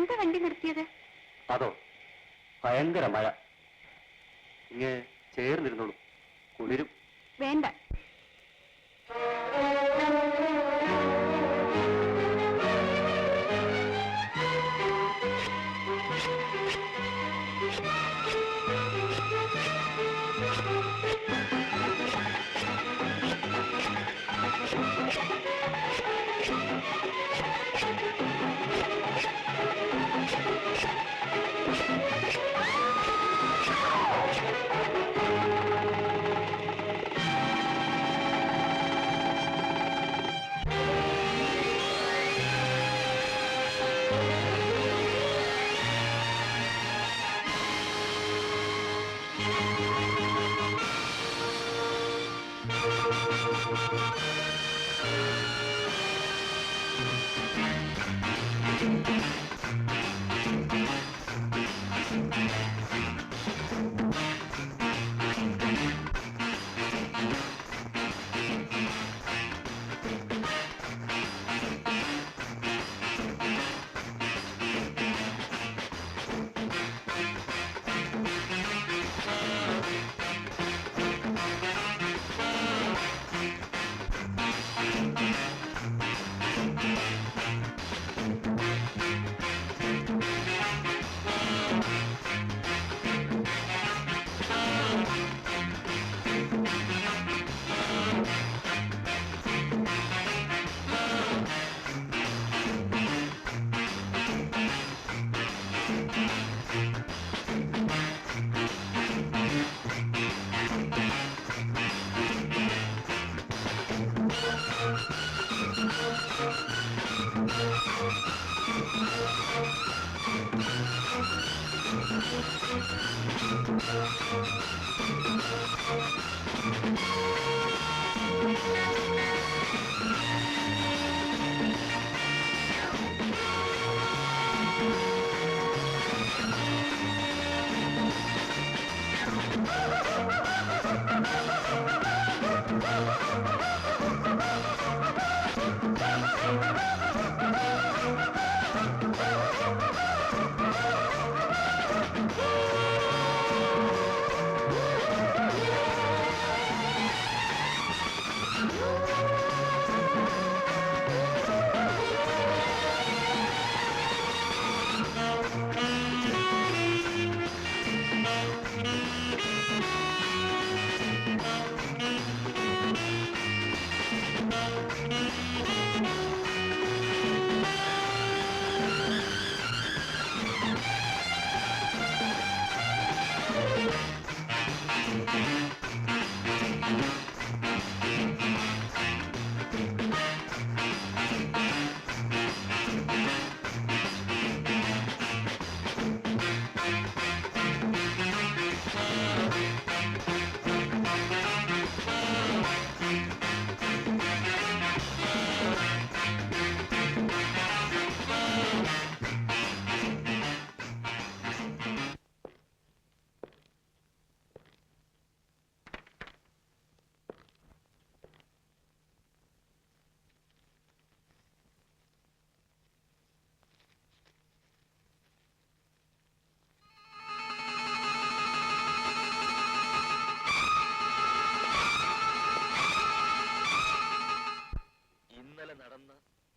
എന്താ വണ്ടി നിർത്തിയത്? അതോ, ഭയങ്കര മഴ. ഇങ്ങ് ചേർന്നിരുന്നോളൂ, കുളിരും. വേണ്ട.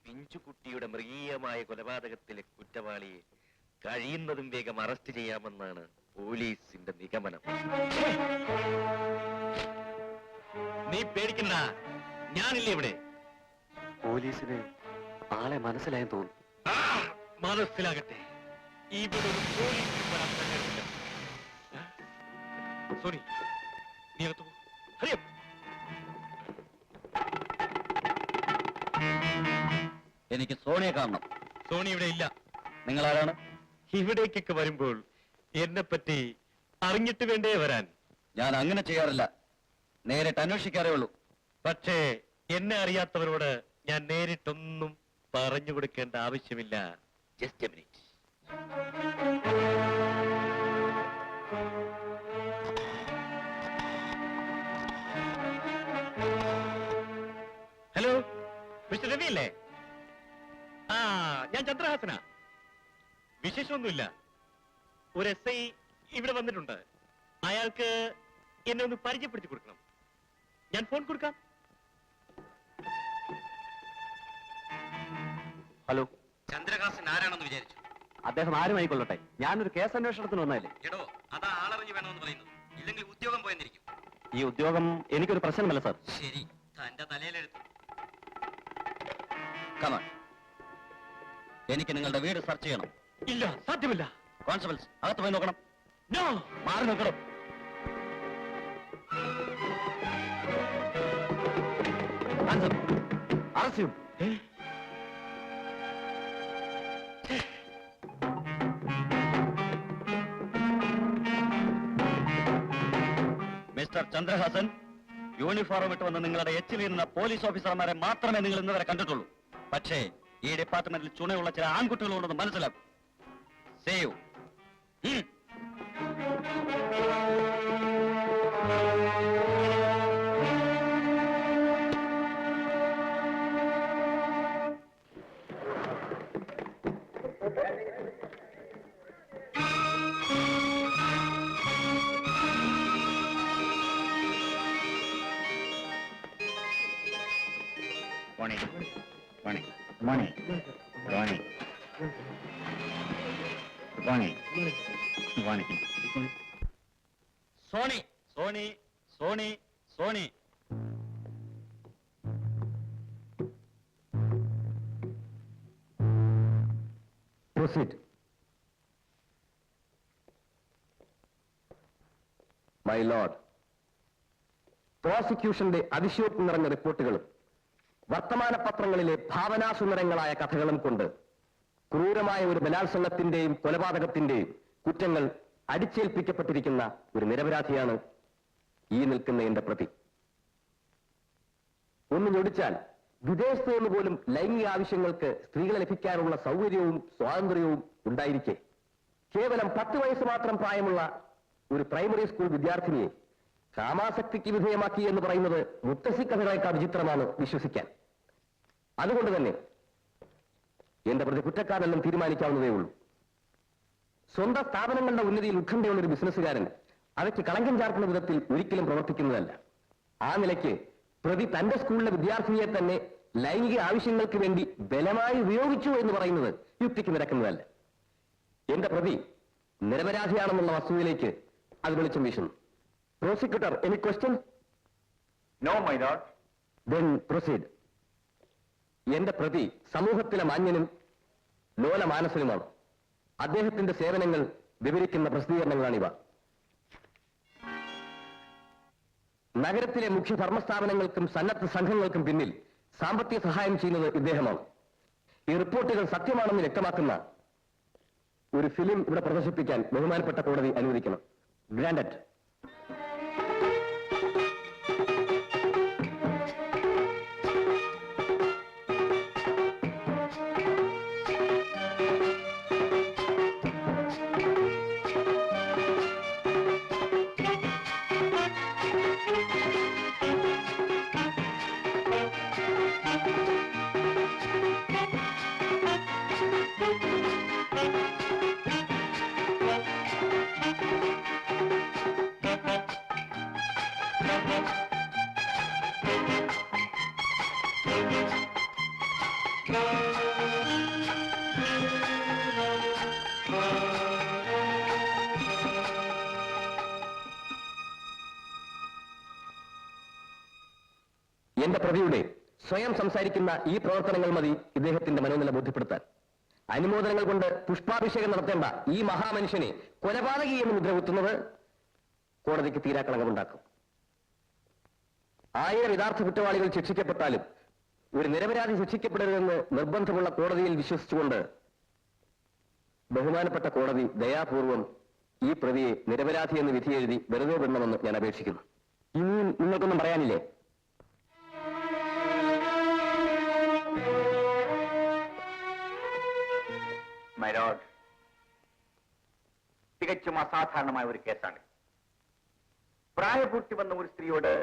പിഞ്ചുകുട്ടിയുടെ മൃഗീയമായ കൊലപാതകത്തിലെ കുറ്റവാളിയെ കഴിയുന്നതും വേഗം അറസ്റ്റ് ചെയ്യാമെന്നാണ് പോലീസിന്റെ നിഗമനം. നീ പേടിക്കണ്ട, ഞാനില്ലേ ഇവിടെ. പോലീസിന് ആളെ മനസ്സിലായെന്ന് തോന്നുന്നു. മനസ്സിലാകട്ടെ, ഇവിടെ പോലീസ് വരാൻ തന്നെയില്ല. സോണി, നീ അകത്തു പോ. ഹരിയം. എനിക്ക് സോണിയെ കാണണം. സോണി ഇവിടെ ഇല്ല. നിങ്ങൾ ആരാണ്? ഇവിടേക്കൊക്കെ വരുമ്പോൾ എന്നെ പറ്റി അറിഞ്ഞിട്ട് വേണ്ടേ വരാൻ? ഞാൻ അങ്ങനെ ചെയ്യാറില്ല, നേരിട്ട് അന്വേഷിക്കാറേ ഉള്ളൂ. പക്ഷേ എന്നെ അറിയാത്തവരോട് ഞാൻ നേരിട്ടൊന്നും പറഞ്ഞു കൊടുക്കേണ്ട ആവശ്യമില്ല. Just A minute. Hello, mister Ravi അല്ലേ? ഞാൻ ചന്ദ്രഹാസന. വിശേഷമൊന്നുമില്ല. ഒരു SI ഇവിടെ വന്നിട്ടുണ്ട്. അയാൾക്ക് എന്നെ ഒന്ന് പരിചയപ്പെടുത്തി കൊടുക്കണം. ഞാൻ ഫോൺ കൊടുക്കാം. ഹലോ, ചന്ദ്രഹാസൻ ആരാണെന്ന് വിചാരിച്ചു? അദ്ദേഹം ആരുമായിക്കൊള്ളട്ടെ, ഞാനൊരു കേസ് അന്വേഷണത്തിന് വന്നതല്ലേ. എടോ, അതാ ആളറിഞ്ഞു വേണമെന്ന് പറയുന്നത്. ഇല്ലെങ്കിൽ ഉദ്യോഗം പോയെന്നിരിക്കും. ഈ ഉദ്യോഗം എനിക്കൊരു പ്രശ്നമല്ല സാർ. ശരി, തന്റെ തലയിലെടുത്തു. കമാൺ, എനിക്ക് നിങ്ങളുടെ വീട് സെർച്ച് ചെയ്യണം. ഇല്ല, സാധ്യമല്ല. കോൺസ്റ്റബിൾസ്, അകത്ത് പോയി നോക്കണം. നോ, മാറി നോക്കണം. അറസ്റ്റ് ചെയ്യും. മിസ്റ്റർ ചന്ദ്രഹാസൻ, യൂണിഫോം ഇട്ട് വന്ന് നിങ്ങളുടെ എച്ചിലിരുന്ന പോലീസ് ഓഫീസർമാരെ മാത്രമേ നിങ്ങൾ ഇന്നുവരെ കണ്ടിട്ടുള്ളൂ. പക്ഷേ ഈ ഡിപ്പാർട്ട്മെന്റിൽ ചുണയുള്ള ചില ആൺകുട്ടികളുണ്ടെന്ന് മനസ്സിലാക്കും. Save. Morning. Morning. Morning. Morning. Good morning. Good morning. Sony, Sony, Sony, Sony. Proceed. My lord, പ്രോസിക്യൂഷന്റെ അതിശയോക്തി നിറഞ്ഞ റിപ്പോർട്ടുകളും വർത്തമാന പത്രങ്ങളിലെ ഭാവനാസുന്ദരങ്ങളായ കഥകളും കൊണ്ട് ക്രൂരമായ ഒരു ബലാത്സംഗത്തിന്റെയും കൊലപാതകത്തിന്റെയും കുറ്റങ്ങൾ അടിച്ചേൽപ്പിക്കപ്പെട്ടിരിക്കുന്ന ഒരു നിരപരാധിയാണ് ഈ നിൽക്കുന്ന എന്റെ പ്രതി. ഒന്ന് ഞൊടിച്ചാൽ വിദേശത്ത് നിന്ന് പോലും ലൈംഗിക ആവശ്യങ്ങൾക്ക് സ്ത്രീകളെ ലഭിക്കാനുള്ള സൗകര്യവും സ്വാതന്ത്ര്യവും ഉണ്ടായിരിക്കെ കേവലം 10 വയസ്സ് മാത്രം പ്രായമുള്ള ഒരു പ്രൈമറി സ്കൂൾ വിദ്യാർത്ഥിനിയെ കാമാസക്തിക്ക് വിധേയമാക്കി എന്ന് പറയുന്നത് മുത്തശ്ശി കഥകളേക്കാൾ വിചിത്രമാണ് വിശ്വസിക്കാൻ. അതുകൊണ്ട് തന്നെ എന്റെ പ്രതി കുറ്റക്കാരെല്ലാം തീരുമാനിക്കാവുന്നതേ ഉള്ളൂ. സ്വന്തം സ്ഥാപനങ്ങളുടെ ഉന്നതിയിൽ ഉത്കണ്ഠയുള്ള ഒരു ബിസിനസ്സുകാരൻ അവയ്ക്ക് കളങ്കം ചാർത്തുന്ന വിധത്തിൽ ഒരിക്കലും പ്രവർത്തിക്കുന്നതല്ല. ആ നിലയ്ക്ക് പ്രതി തന്റെ സ്കൂളിലെ വിദ്യാർത്ഥിനിയെ തന്നെ ലൈംഗിക ആവശ്യങ്ങൾക്ക് വേണ്ടി ബലമായി ഉപയോഗിച്ചു എന്ന് പറയുന്നത് യുക്തിക്ക് നിരക്കുന്നതല്ല. എന്റെ പ്രതി നിരപരാധിയാണെന്നുള്ള വസ്തുതയിലേക്ക് അത് വെളിച്ചം വീശുന്നു. Prosecutor, any question? No, my lord. Then proceed. എന്റെ പ്രതി സമൂഹത്തിലെ മാന്യനും ലോലമാനസനുമാണ്. അദ്ദേഹത്തിന്റെ സേവനങ്ങൾ വിവരിക്കുന്ന പ്രസിദ്ധീകരണങ്ങളാണിവ. നഗരത്തിലെ മുഖ്യ ധർമ്മസ്ഥാപനങ്ങൾക്കും സന്നദ്ധ സംഘങ്ങൾക്കും പിന്നിൽ സാമ്പത്തിക സഹായം ചെയ്യുന്നത് ഇദ്ദേഹമാണ്. ഈ റിപ്പോർട്ടുകൾ സത്യമാണെന്ന് വ്യക്തമാക്കുന്ന ഒരു ഫിലിം ഇവിടെ പ്രദർശിപ്പിക്കാൻ ബഹുമാനപ്പെട്ട കോടതി അനുവദിക്കണം. ഗ്രാൻഡഡ്. എന്റെ പ്രതിയുടെ സ്വയം സംസാരിക്കുന്ന ഈ പ്രവർത്തനങ്ങൾ മതി ഇദ്ദേഹത്തിന്റെ മനോനില ബോധ്യപ്പെടുത്താൻ. അനുമോദനങ്ങൾ കൊണ്ട് പുഷ്പാഭിഷേകം നടത്തേണ്ട ഈ മഹാമനുഷ്യനെ കൊലപാതകി എന്ന് മുദ്രകുത്തുന്നത് കോടതിക്ക് തീരാക്കളങ്കമുണ്ടാക്കും. 1000 യഥാർത്ഥ കുറ്റവാളികൾ ശിക്ഷിക്കപ്പെട്ടാലും ഒരു നിരപരാധി ശിക്ഷിക്കപ്പെടരുതെന്ന് നിർബന്ധമുള്ള കോടതിയിൽ വിശ്വസിച്ചുകൊണ്ട് ബഹുമാനപ്പെട്ട കോടതി ദയാപൂർവം ഈ പ്രതിയെ നിരപരാധി എന്ന് വിധിയെഴുതി വെറുതെ വിടണമെന്ന് ഞാൻ അപേക്ഷിക്കുന്നു. ഇനിയും നിങ്ങൾക്കൊന്നും പറയാനില്ലേ? My lord, തികച്ചും അസാധാരണമായ ഒരു കേസാണ്. പ്രായപൂർത്തി വന്ന ഒരു സ്ത്രീയോട്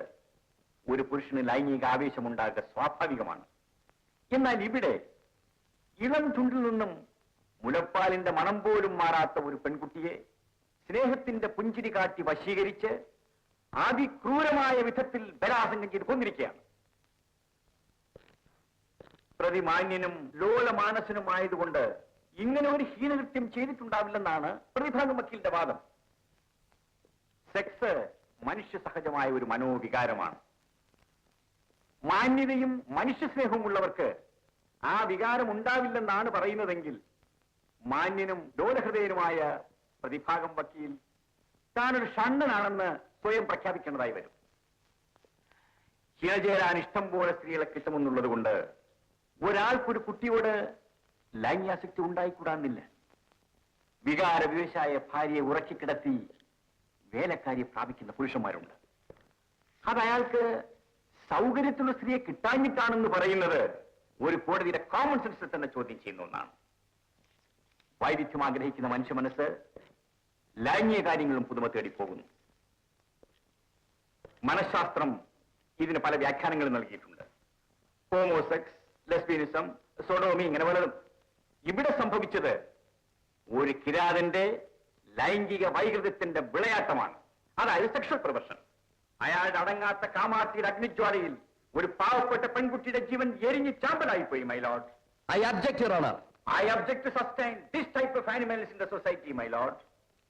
ഒരു പുരുഷന് ലൈംഗിക ആവേശമുണ്ടാകുക സ്വാഭാവികമാണ്. എന്നാൽ ഇവിടെ ഇളം ചുണ്ടിൽ നിന്നും മുലപ്പാലിന്റെ മണം പോലും മാറാത്ത ഒരു പെൺകുട്ടിയെ സ്നേഹത്തിന്റെ പുഞ്ചിരി കാട്ടി വശീകരിച്ച് അതിക്രൂരമായ വിധത്തിൽ ബലാസംഗം ചെയ്ത് കൊന്നിരിക്കുകയാണ്. പ്രതിമാന്യനും ലോലമാനസനുമായതുകൊണ്ട് ഇങ്ങനെ ഒരു ഹീനകൃത്യം ചെയ്തിട്ടുണ്ടാവില്ലെന്നാണ് പ്രതിഭാഗം വക്കീലിന്റെ വാദം. സെക്സ് മനുഷ്യ സഹജമായ ഒരു മനോവികാരമാണ്. മാന്യതയും മനുഷ്യസ്നേഹവും ഉള്ളവർക്ക് ആ വികാരം ഉണ്ടാവില്ലെന്നാണ് പറയുന്നതെങ്കിൽ മാന്യനും ലോലഹൃദയനുമായ പ്രതിഭാഗം വക്കീൽ താനൊരു ഷണ്ണനാണെന്ന് സ്വയം പ്രഖ്യാപിക്കേണ്ടതായി വരും. ഇണചേരാൻ ഇഷ്ടം പോലെ സ്ത്രീകളെ കിട്ടുമെന്നുള്ളത് കൊണ്ട് ഒരാൾക്കൊരു കുട്ടിയോട് ലൈംഗികാസക്തി ഉണ്ടായിക്കൂടാന്നില്ല. വികാര വിവശായ ഭാര്യയെ ഉറക്കിക്കിടത്തി വേലക്കാരിയെ പ്രാപിക്കുന്ന പുരുഷന്മാരുണ്ട്. അത് അയാൾക്ക് സൗകര്യത്തിലുള്ള സ്ത്രീയെ കിട്ടാഞ്ഞിട്ടാണെന്ന് പറയുന്നത് ഒരു കോടതിയുടെ കോമൺ സെൻസിൽ തന്നെ ചോദ്യം ചെയ്യുന്ന ഒന്നാണ്. വൈവിധ്യം ആഗ്രഹിക്കുന്ന മനുഷ്യ മനസ്സ് ലൈംഗിക കാര്യങ്ങളും പുതുമ തേടി പോകുന്നു. മനഃശാസ്ത്രം ഇതിന് പല വ്യാഖ്യാനങ്ങൾ നൽകിയിട്ടുണ്ട്. ഹോമോസെക്സ്, ലെസ്ബിയനിസം, സൊഡോമി, ഇങ്ങനെ പലതും. ഇവിടെ സംഭവിച്ചത് ഒരു കിരാതന്റെ ലൈംഗിക വൈകൃതത്തിന്റെ വിളയാട്ടമാണ്. അതായത് സെക്ഷൽ പ്രൊവർഷൻ. അയാളുടെ അടങ്ങാത്ത കാമാർത്തിയുടെ അഗ്നിജ്വാലയിൽ ഒരു പാവപ്പെട്ട പെൺകുട്ടിയുടെ ജീവൻ എരിഞ്ഞ് ചാമ്പലായിപ്പോയി. My lord, I object your honour. I object to sustain this type of animals in the society, my lord.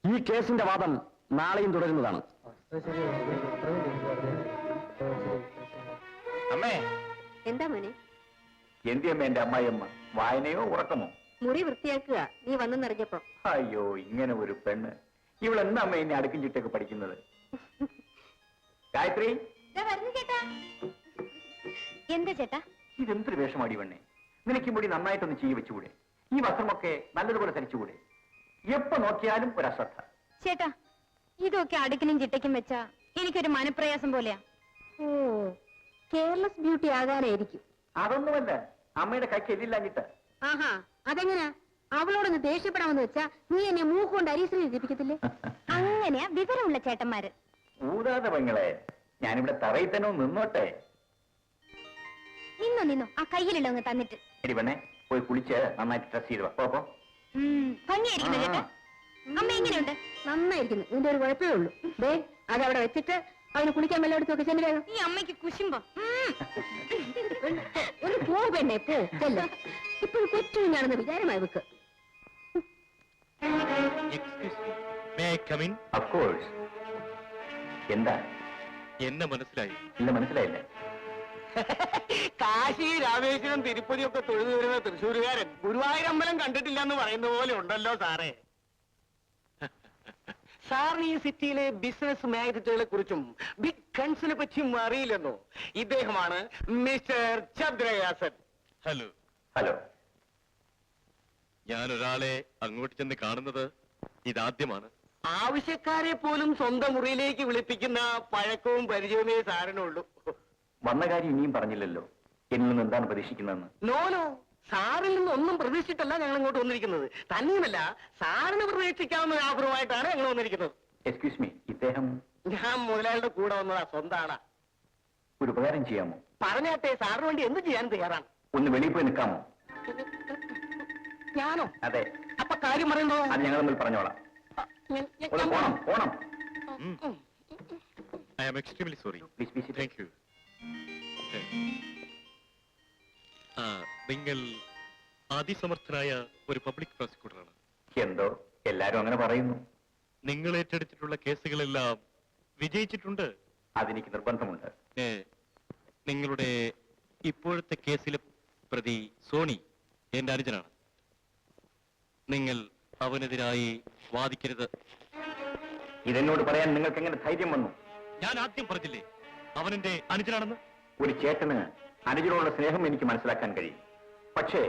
ഈ കേസിന്റെ വാദം നാളെയും തുടരുന്നതാണ്. അമ്മേ, എന്താ മോനെ? എന്തിയമ്മ എന്റെ അമ്മായിയമ്മ? വായനയോ ഉറക്കമോ? മുറി വൃത്തിയാക്കുക നീ വന്നെന്നറിഞ്ഞപ്പോ. അയ്യോ, ഇങ്ങനെ ഒരു പെണ്ണ്. ഇവളെന്താ അമ്മ എന്നെ അടുക്കും ചിട്ടൊക്കെ പഠിക്കുന്നത്? ഗായത്രി, എന്താ ചേട്ടാ? ഇതെന്തൊരു വേഷമാടി പെണ്ണെ. നിനക്ക് മുടി നന്നായിട്ടൊന്ന് ചെയ്യ വെച്ചുകൂടെ? ഈ വസ്ത്രമൊക്കെ നല്ലതുപോലെ ധരിച്ചുകൂടെ? എപ്പോ നോക്കിയാലും ഒരു അശ്രദ്ധ. ചേട്ടാ, ഇതൊക്കെ അടുക്കിനും ചിട്ടയ്ക്കും വെച്ചാ എനിക്കൊരു മനപ്രയാസം പോലെയാ. ഓ, കെയർലെസ് ബ്യൂട്ടി ആകാനായിരിക്കും. അതൊന്നുമല്ല, അമ്മയുടെ കൈക്ക് എല്ലില്ലാഞ്ഞിട്ട്. ആഹാ, അതെങ്ങനാ? അവളോടൊന്ന് ദേഷ്യപ്പെടാമെന്ന് വെച്ചാ നീ എന്നെ മൂക്കുകൊണ്ട് അരീശ്വരി എഴുതിപ്പിക്കത്തില്ലേ? അങ്ങനെയാ വിവരമുള്ള ചേട്ടന്മാര്. ഊതാതെ പെങ്ങളെ, ഞാനിവിടെ തറയിൽ തന്നെ ഒന്ന് നിന്നോട്ടെ. നിന്നോ ആ കയ്യിലുള്ള ഒന്ന് തന്നിട്ട്. എടി പെണ്ണെ, പോയി കുളിച്ച് നന്നായിട്ട് ഡ്രസ് ചെയ്ത് പോ. ഭംഗിയായിരിക്കുന്നു ചേട്ടാ. അമ്മ എങ്ങനെയുണ്ട്? നന്നായിരിക്കുന്നു. ഇതിന്റെ ഒരു കുഴപ്പമേ ഉള്ളൂ. ദേ, അതവിടെ വെച്ചിട്ട് അവന് കുളിക്കാൻ വെള്ളം എടുത്തൊക്കെ ചെല്ലു. ഈ അമ്മയ്ക്ക് കുശുമ്പോ. ഒരു പോ പെണ്ണെ, പോ ചെല്ല. ഇപ്പോഴും കൊച്ചുകുഞ്ഞാണെന്ന് വിചാരമായി വെക്ക്. Of course. എന്താ? എന്നെ മനസ്സിലായി? ഇല്ല, മനസ്സിലായില്ല. കാശി, രാമേശ്വരം, തിരുപ്പതി ഒക്കെ തൊഴുതു വരുന്ന തൃശ്ശൂരുകാരൻ ഗുരുവായൂരമ്പലം കണ്ടിട്ടില്ല എന്ന് പറയുന്ന പോലെ ഉണ്ടല്ലോ സാറേ. സാറിന് ഈ സിറ്റിയിലെ ബിസിനസ് മാഗ്നറ്റുകളെ കുറിച്ചും ബിഗ് ഗൺസിനെ പറ്റിയും അറിയില്ലെന്നോ? ഇദ്ദേഹമാണ് മിസ്റ്റർ ചന്ദ്രയാസൻ. ഹലോ. ഹലോ. ഞാൻ ഒരാളെ അങ്ങോട്ട് ചെന്ന് കാണുന്നത് ഇതാദ്യമാണ്. ആവശ്യക്കാരെ പോലും സ്വന്തം മുറിയിലേക്ക് വിളിപ്പിക്കുന്ന പഴക്കവും പരിചയമേ സാറിനുള്ളൂ. വന്ന കാര്യം ഇനിയും പറഞ്ഞില്ലല്ലോ. എന്നിൽ നിന്ന് എന്താണ് പ്രതീക്ഷിക്കുന്നതെന്ന്? നോ, സാറിൽ നിന്ന് ഒന്നും പ്രതീക്ഷിച്ചിട്ടല്ല ഞങ്ങൾ ഇങ്ങോട്ട് വന്നിരിക്കുന്നത്. തന്നെയുമല്ല, സാറിന് പ്രതീക്ഷിക്കാവുന്ന ഒരു ആഗ്രഹമായിട്ടാണ് ഞങ്ങൾ വന്നിരിക്കുന്നത്. എക്സ്ക്യൂസ് മീ, ഇദ്ദേഹം? ഞാൻ മുതലാളിയുടെ കൂടെ വന്നതാ, സ്വന്താണ്. ഒരു ഉപകാരം ചെയ്യാമോ? പറഞ്ഞാട്ടെ, സാറിന് വേണ്ടി എന്ത് ചെയ്യാൻ തയ്യാറാണ്. ഒന്ന് വെളിയിൽ പോയി നിൽക്കാമോ? ഞാനോ? അതെ. അപ്പൊ കാര്യം പറയുമ്പോ അത് ഞങ്ങൾ തമ്മിൽ പറഞ്ഞോളാം. ഒന്ന് പോണം. I am extremely sorry. Please be seated. Thank you. നിങ്ങൾ അതിസമർത്ഥനായ ഒരു പബ്ലിക് പ്രോസിക്യൂട്ടറാണ്. എന്തോ എല്ലാരും അങ്ങനെ പറയുന്നു. നിങ്ങൾ ഏറ്റെടുത്തിട്ടുള്ള കേസുകളെല്ലാം വിജയിച്ചിട്ടുണ്ട്. അതെനിക്ക് നിർബന്ധമുണ്ട്. നിങ്ങളുടെ ഇപ്പോഴത്തെ കേസിലെ പ്രതി സോണി എന്റെ അനുജനാണ്. നിങ്ങൾ അവനെതിരായി വാദിക്കരുത്. ഇതെന്നോട് പറയാൻ നിങ്ങൾക്ക് എങ്ങനെ ധൈര്യം വന്നു? ഞാൻ ആദ്യം പറഞ്ഞില്ലേ അവനെന്റെ അനുജനാണെന്ന്? ഒരു ചേട്ടന് അനുജനോടുള്ള സ്നേഹം എനിക്ക് മനസ്സിലാക്കാൻ കഴിയും. പക്ഷേ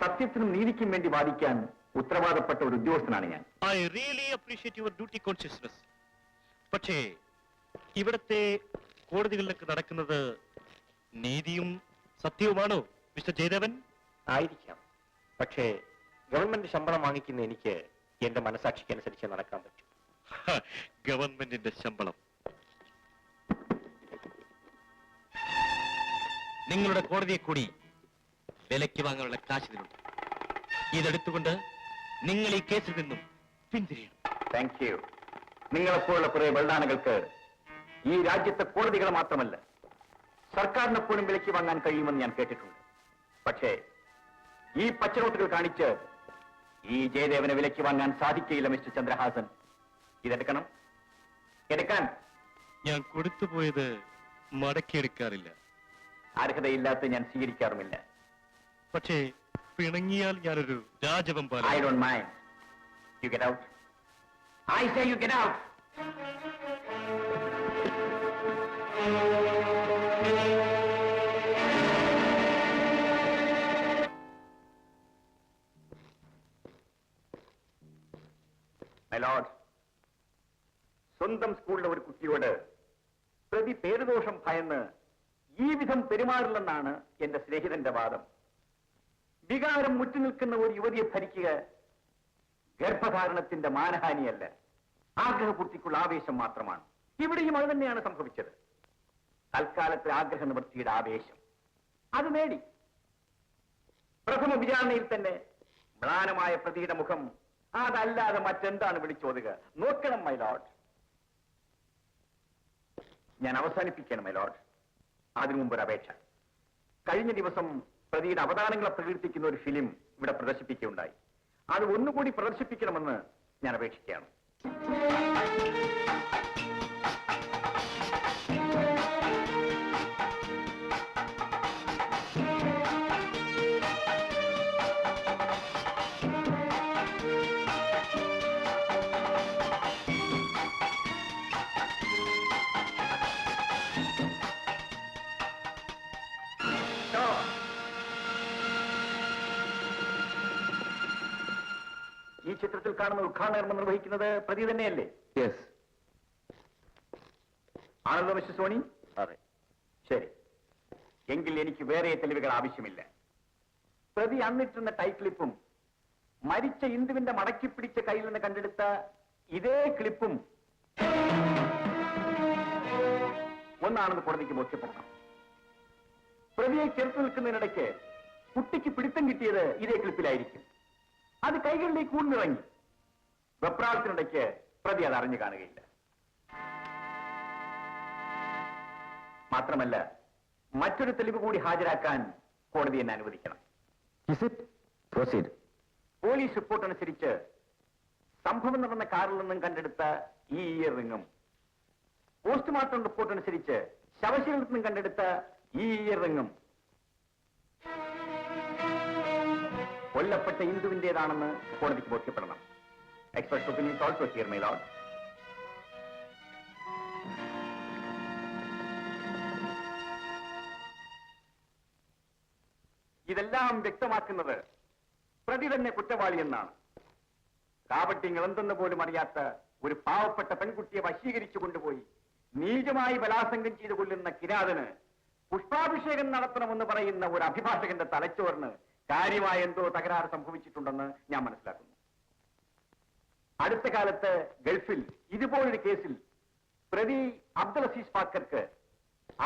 സത്യത്തിനും നീതിക്കും വേണ്ടി വാദിക്കാൻ ഉത്തരവാദപ്പെട്ട ഒരു ഉദ്യോഗസ്ഥനാണ് ഞാൻ. I really appreciate your duty consciousness. പക്ഷേ ഇവിടത്തെ കോടതികളിലൊക്കെ നടക്കുന്നത് നീതിയും സത്യവുമാണോ മിസ്റ്റർ ജയദേവൻ? ആയിരിക്കാം. പക്ഷേ ഗവൺമെന്റ് ശമ്പളം വാങ്ങിക്കുന്ന എനിക്ക് എന്റെ മനസാക്ഷിക്കനുസരിച്ച് നടക്കാൻ പറ്റും. ഗവൺമെന്റിന്റെ ശമ്പളം നിങ്ങളുടെ കോടതിയെ കൂടി വിലയ്ക്ക് വാങ്ങാനുള്ള കാശ് ഇതിലുണ്ട്. ഇതെടുത്തുകൊണ്ട് നിങ്ങൾ ഈ കേസിൽ നിന്നും പിന്തിരിയണം. Thank you. നിങ്ങളെപ്പോലുള്ള കുറെ വെള്ളാനകൾക്ക് ഈ രാജ്യത്തെ കോടതികൾ മാത്രമല്ല സർക്കാരിനെ പോലും വിലയ്ക്ക് വാങ്ങാൻ കഴിയുമെന്ന് ഞാൻ കേട്ടിട്ടുണ്ട്. പക്ഷേ ഈ പച്ചനോട്ടുകൾ കാണിച്ച് ഈ ജയദേവനെ വിലയ്ക്ക് വാങ്ങാൻ സാധിക്കില്ല മിസ്റ്റർ ചന്ദ്രഹാസൻ. ഇതെടുക്കണം, എടുക്കാൻ. ഞാൻ കൊടുത്തുപോയത് മടക്കിയെടുക്കാറില്ല. അർഹതയില്ലാത്ത ഞാൻ സ്വീകരിക്കാറുമില്ല. പക്ഷേ പിണങ്ങിയാൽ ഞാനൊരു രാജവെമ്പാല. I don't mind. You get out. I say you get out. My lord, സ്വന്തം സ്കൂളിലെ ഒരു കുട്ടിയോട് പ്രതി പേരുദോഷം ഭയന്ന് ഈ വിധം പെരുമാറില്ലെന്നാണ് എന്റെ സ്നേഹിതന്റെ വാദം. വികാരം മുറ്റുനിൽക്കുന്ന ഒരു യുവതിയെ ഭരിക്കുക ഗർഭധാരണത്തിന്റെ മാനഹാനിയല്ല, ആഗ്രഹപൂർത്തിക്കുള്ള ആവേശം മാത്രമാണ്. ഇവിടെയും അത് തന്നെയാണ് സംഭവിച്ചത്. തൽക്കാലത്തെ ആഗ്രഹ നിവൃത്തിയുടെ ആവേശം അത് നേടി. പ്രഥമ വിചാരണയിൽ തന്നെ മ്ലാനമായ പ്രതിയുടെ മുഖം അതല്ലാതെ മറ്റെന്താണ് വിളിച്ചോതുക? നോക്കണം മൈ ലോർഡ്. ഞാൻ അവസാനിപ്പിക്കണം മൈ ലോർഡ്. അതിനു മുമ്പ് ഒരു അപേക്ഷ. കഴിഞ്ഞ ദിവസം പ്രതിയുടെ അവതാരങ്ങളെ പ്രകീർത്തിക്കുന്ന ഒരു ഫിലിം ഇവിടെ പ്രദർശിപ്പിക്കുകയുണ്ടായി. അത് ഒന്നുകൂടി പ്രദർശിപ്പിക്കണമെന്ന് ഞാൻ അപേക്ഷിക്കുകയാണ്. ഈ ചിത്രത്തിൽ കാണുന്ന ഉദ്ഘാടനം നിർവഹിക്കുന്നത് പ്രതി തന്നെയല്ലേ? യെസ്. ആണല്ലോ മിസ്റ്റർ സോണി? അതെ. ശരി, എങ്കിൽ എനിക്ക് വേറെ തെളിവുകൾ ആവശ്യമില്ല. പ്രതി അന്നിട്ടുന്ന ടൈക്ലിപ്പും മരിച്ച ഇന്ദുവിന്റെ മടക്കി പിടിച്ച കയ്യിൽ നിന്ന് കണ്ടെടുത്ത ഇതേ ക്ലിപ്പും ഒന്നാണെന്ന് കോടതിക്ക് ബോധ്യപ്പെടണം. പ്രതിയെ ചേർത്ത് നിൽക്കുന്നതിനിടയ്ക്ക് കുട്ടിക്ക് പിടുത്തം കിട്ടിയത് ഇതേ ക്ലിപ്പിലായിരിക്കും. അത് കൈകളിലേക്ക് ഊന്നിറങ്ങി. വെപ്രാളത്തിനിടയ്ക്ക് പ്രതി അത് അറിഞ്ഞു കാണുകയില്ല. മാത്രമല്ല, മറ്റൊരു തെളിവ് കൂടി ഹാജരാക്കാൻ കോടതി എന്നെ അനുവദിക്കണം. പോലീസ് റിപ്പോർട്ട് അനുസരിച്ച് സംഭവം നടന്ന കാറിൽ നിന്നും കണ്ടെടുത്ത ഈ ഇയർ റിങ്ങും പോസ്റ്റ്മോർട്ടം റിപ്പോർട്ട് അനുസരിച്ച് ശവശരീരത്തിൽ നിന്നും കണ്ടെടുത്ത ഈ ഇയർ റിങ്ങും കൊല്ലപ്പെട്ട ഇന്ദുവിന്റേതാണെന്ന് കോടതിക്ക് ബോധ്യപ്പെടണം. Expert opinion also here my lord. ഇതെല്ലാം വ്യക്തമാക്കുന്നത് പ്രതി തന്നെ കുറ്റവാളി എന്നാണ്. കാപട്യങ്ങൾ എന്തെന്ന് പോലും അറിയാത്ത ഒരു പാവപ്പെട്ട പെൺകുട്ടിയെ വശീകരിച്ചു കൊണ്ടുപോയി നീചമായി ബലാത്സംഗം ചെയ്തു കൊല്ലുന്ന കിരാതന് പുഷ്പാഭിഷേകം നടത്തണമെന്ന് പറയുന്ന ഒരു അഭിഭാഷകന്റെ തലച്ചോറിന് കാര്യമായ എന്തോ തകരാറ് സംഭവിച്ചിട്ടുണ്ടെന്ന് ഞാൻ മനസ്സിലാക്കുന്നു. അടുത്ത കാലത്ത് ഗൾഫിൽ ഇതുപോലൊരു കേസിൽ പ്രതി അബ്ദുൽ അസീസ് പാക്കർക്ക്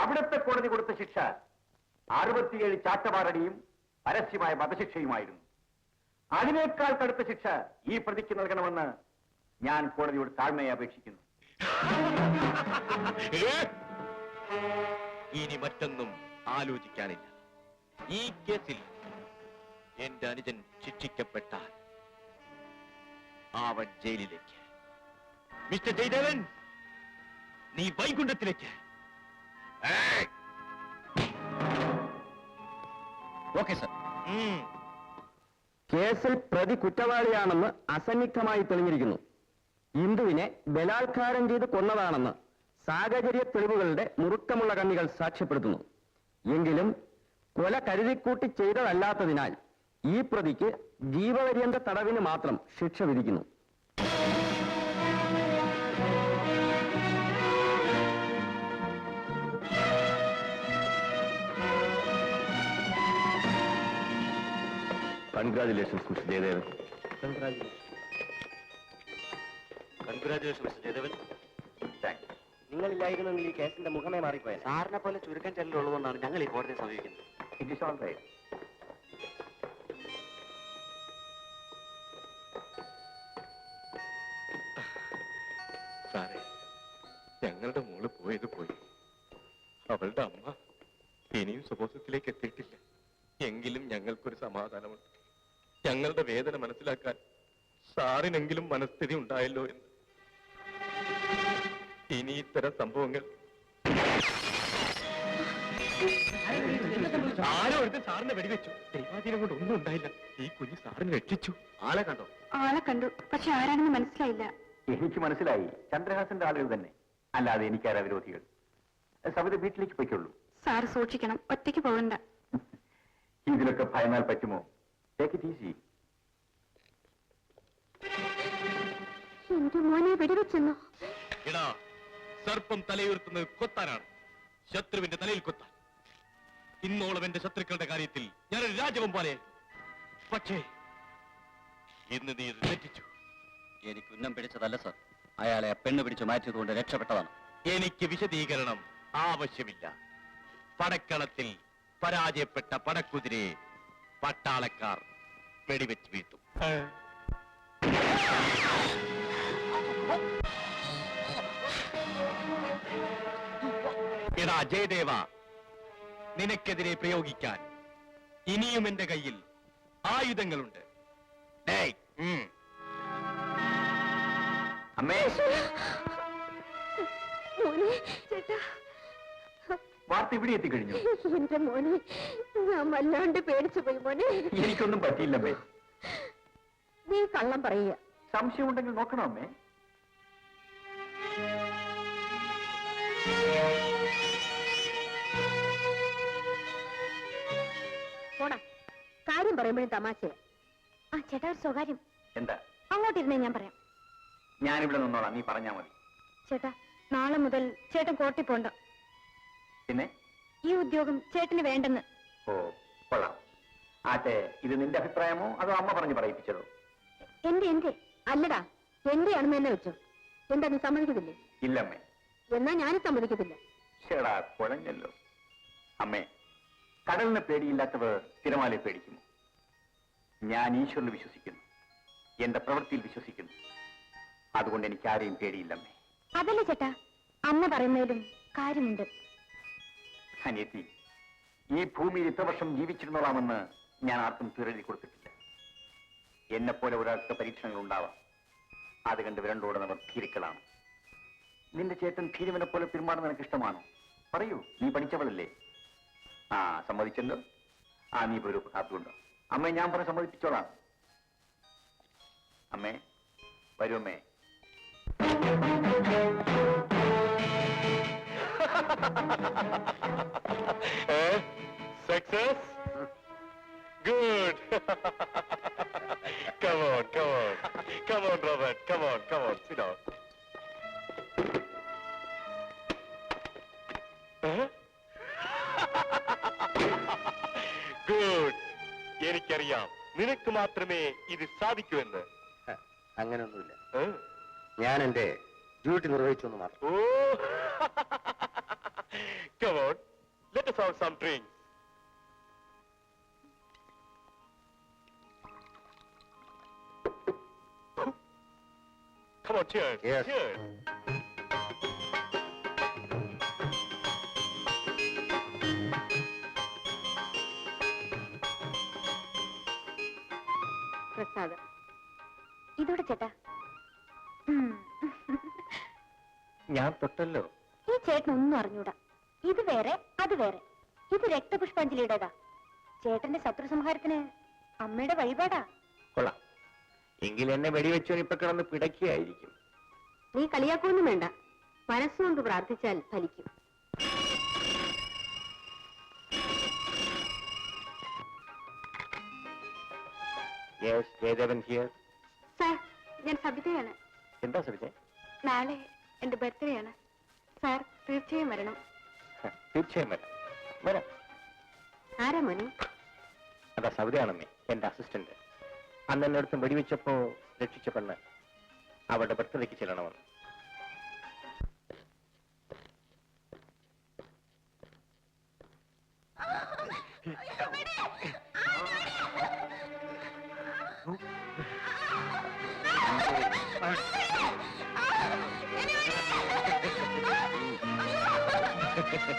അവിടുത്തെ കോടതി കൊടുത്ത ശിക്ഷ 67 ചാട്ടവാറടിയും പരസ്യമായ വധശിക്ഷയുമായിരുന്നു. അതിനേക്കാൾ കടുത്ത ശിക്ഷ ഈ പ്രതിക്ക് നൽകണമെന്ന് ഞാൻ കോടതിയോട് താഴ്മയെ അപേക്ഷിക്കുന്നു. ഇനി മറ്റൊന്നും ആലോചിക്കാനില്ല. ഈ കേസിൽ എന്റെ അനുജൻ ശിക്ഷിക്കപ്പെട്ടാൽ അവൻ ജയിലിലേക്ക്. മിസ്റ്റർ ജയദേവൻ, നീ വൈകുണ്ഠത്തിലേക്ക്. Okay sir. കേസിൽ പ്രതി കുറ്റവാളിയാണെന്ന് അസന്നിഗ്ധമായി തെളിഞ്ഞിരിക്കുന്നു. ഇന്ദുവിനെ ബലാത്കാരം ചെയ്ത് കൊന്നതാണെന്ന് സാഹചര്യ തെളിവുകളുടെ മുറുക്കമുള്ള കണ്ണികൾ സാക്ഷ്യപ്പെടുത്തുന്നു. എങ്കിലും കൊല കരുതിക്കൂട്ടി ചെയ്തതല്ലാത്തതിനാൽ ഈ പ്രതിക്ക് ജീവപര്യന്ത തടവിന് മാത്രം ശിക്ഷ വിധിക്കുന്നു. Congratulations mister Jayadevan. Congratulation mister Jayadevan. നിങ്ങളില്ലായിരുന്നെങ്കിൽ ഈ കേസിന്റെ മുഖമേ മാറിപ്പോയത്. സാറിനെ പോലെ ചുരുക്കം ചെല്ലുള്ളതുകൊണ്ടാണ് ഞങ്ങൾ ഈ കോടതിയെ സമീപിക്കുന്നത്. It is all right. സാറേ, ഞങ്ങളുടെ മോള് പോയത് പോയി. അവളുടെ അമ്മ ഇനിയും സ്വബോധത്തിലേക്ക് എത്തിയിട്ടില്ല. എങ്കിലും ഞങ്ങൾക്കൊരു സമാധാനമുണ്ട്. ഞങ്ങളുടെ വേദന മനസ്സിലാക്കാൻ സാറിനെങ്കിലും മനസ്ഥിതി ഉണ്ടായല്ലോ എന്ന്. ഇനി ഇത്തരം സംഭവങ്ങൾ ആരോ എടുത്ത് സാറിനെ വെടിവെച്ചു. ദൈവാധീനം കൊണ്ട് ഒന്നും ഉണ്ടായില്ല. ഈ കുഞ്ഞ് സാറിനെ രക്ഷിച്ചു. ആളെ കണ്ടോ? ആളെ കണ്ടു, പക്ഷെ ആരാണെന്ന് മനസ്സിലായില്ല. എനിക്ക് മനസ്സിലായി, ചന്ദ്രഹാസന്റെ ആളുകൾ തന്നെ, അല്ലാതെ എനിക്കാരാ വിരോധികൾ. സവിത വീട്ടിലേക്ക് പോയിക്കൊള്ളൂ. സാറ് സൂക്ഷിക്കണം, ഒറ്റയ്ക്ക് പോകണ്ട. ഇതിലൊക്കെ ഭയന്നാൽ പറ്റുമോ? Take it easy. എന്റെ മോനെ വെടിവെച്ചെന്നോ? എടാ, സർപ്പം തലയുയർത്തുന്നത് കൊത്താനാണ്, ശത്രുവിന്റെ തലയിൽ കൊത്താൻ. ഇന്നോളം എന്റെ ശത്രുക്കളുടെ കാര്യത്തിൽ ഞാനൊരു രാജവം പോലെ. പക്ഷേ ഇന്ന് നീ ഇത് തെറ്റിച്ചു. എനിക്ക് ഉന്നം പിടിച്ചതല്ല സർ, അയാളെ ആ പെണ്ണ് പിടിച്ചു മാറ്റിയതുകൊണ്ട് രക്ഷപ്പെട്ടതാണ്. എനിക്ക് വിശദീകരണം ആവശ്യമില്ല. പടക്കളത്തിൽ പരാജയപ്പെട്ട പടക്കുതിരയെ പട്ടാളക്കാർ വെടിവെച്ച് വീഴ്ത്തും. എടാ ജയദേവ, നിനക്കെതിരെ പ്രയോഗിക്കാൻ ഇനിയും എന്റെ കയ്യിൽ ആയുധങ്ങളുണ്ട്. ഡേയ്, അമ്മേ, മോനെ, ചേട്ടാ, വാർത്ത ഇവിടെ എത്തിക്കഴിഞ്ഞു. എന്റെ മോനെ, ഞാൻ വല്ലാണ്ട് പേടിച്ചു പോയി മോനെ. എനിക്കൊന്നും പറ്റിയില്ലമ്മേ. നീ കള്ളം പറയുക. സംശയമുണ്ടെങ്കിൽ നോക്കണം അമ്മേ. പോടാ, കാര്യം പറയുമ്പോഴും തമാശയാ. ആ ചേട്ടാ, ഒരു സ്വകാര്യം. എന്താ? അങ്ങോട്ടിരുന്നേ ഞാൻ പറയാം. ഞാനിവിടെ നിന്നോളാം, നീ പറഞ്ഞാ മതി. ചേട്ടാ, നാളെ മുതൽ ചേട്ടൻ കോട്ടി പോണ്ട. പിന്നെ? ഈ ഉദ്യോഗം ചേട്ടന് വേണ്ടെന്ന്. ഓ, കൊള്ളാം. ആട്ടെ, ഇത് നിന്റെ അഭിപ്രായമോ അതോ അമ്മ പറഞ്ഞു പറയിപ്പിച്ചതോ? എന്റെ അല്ലടാ, എന്റെ ആണെന്ന് തന്നെ വെച്ചോ. എന്താ, നീ സമ്മതിക്കത്തില്ലേ? ഇല്ലമ്മേ. എന്നാ ഞാനും സമ്മതിക്കത്തില്ല. ചേടാ, കുഴഞ്ഞല്ലോ. അമ്മേ, കടലിനെ പേടിയില്ലാത്തവർ തിരമാലയെ പേടിക്കുമോ? ഞാൻ ഈശ്വരനിൽ വിശ്വസിക്കുന്നു, എന്റെ പ്രവൃത്തിയിൽ വിശ്വസിക്കുന്നു. അതുകൊണ്ട് എനിക്ക് ആരെയും പേടിയില്ലമ്മേ. അതല്ലേ ചേട്ടാ, അമ്മ പറയുന്നതിലും കാര്യമുണ്ട്. അനിയത്തി, ഈ ഭൂമിയിൽ ഇത്ര വർഷം ജീവിച്ചിരുന്നോളാമെന്ന് ഞാൻ ആർക്കും തീരെഴുതി കൊടുത്തിട്ടില്ല. എന്നെപ്പോലെ ഒരാൾക്ക് പരീക്ഷണങ്ങൾ ഉണ്ടാവാം. അത് കണ്ട് വിരണ്ടോടുന്നവർ ധീരുക്കളാണ്. നിന്റെ ചേട്ടൻ ധീരുവിനെ പോലെ പെരുമാറുന്ന നിനക്ക് ഇഷ്ടമാണോ? പറയൂ, നീ പഠിച്ചവളല്ലേ? ആ, സമ്മതിച്ചല്ലോ. ആ, നീ പോരൂ, കാത്തുകൊണ്ടോ. അമ്മേ, ഞാൻ പറഞ്ഞ് സമ്മതിപ്പിച്ചോളാം. അമ്മേ, വരൂ അമ്മേ. Success? Good. Come on, come on. Come on, Robert. Come on, come on. Sit down. Good. എനിക്കറിയാം, നിനക്ക് മാത്രമേ ഇത് സാധിക്കൂ എന്ന്. അങ്ങനെയൊന്നുമില്ല, ഞാൻ എന്റെ ഡ്യൂട്ടി നിർവഹിച്ചു എന്ന് മാത്രം. Oh. Come on. Let us have some drinks. Come on, cheers. Yes. Cheers. പ്രസാദം ഇതോടെ ചേട്ടാ. ഞാൻ തൊട്ടല്ലോ. ഈ ചേട്ടനൊന്നും അറിഞ്ഞൂടാ. ഇത് വേറെ, അത് വേറെ. ഇത് രക്തപുഷ്പാഞ്ജലിയുടേതാ. ചേട്ടന്റെ ശത്രു സംഹാരത്തിന് അമ്മയുടെ വഴിപാടാ. കൊള്ളാം. എങ്കിൽ എന്നെ വെടിവെച്ചവൻ ഇപ്പൊ കിടന്ന് പിടയ്ക്കുകയായിരിക്കും. നീ കളിയാക്കൊന്നും വേണ്ട, മനസ്സുകൊണ്ട് പ്രാർത്ഥിച്ചാൽ ഫലിക്കും. Yes, Jayadevan here. സാർ, ഞാൻ സബിതയാണ്. എന്താ സവിതേ? നാളെ എന്റെ ബർത്ത്ഡേ ആണ്. സാർ തീർച്ചയായും വരണം. തീർച്ചയായും വരാം. വരാം. ആരാ മോനെ? അതാ സവിതയാണമ്മേ, എന്റെ അസിസ്റ്റന്റ്. അന്ന് എന്നെ അടുത്ത് വെടിവെച്ചപ്പോ രക്ഷിച്ച പെണ്ണ്. അവളുടെ ബർത്ത്ഡേക്ക് ചെല്ലണമെന്ന്. Mister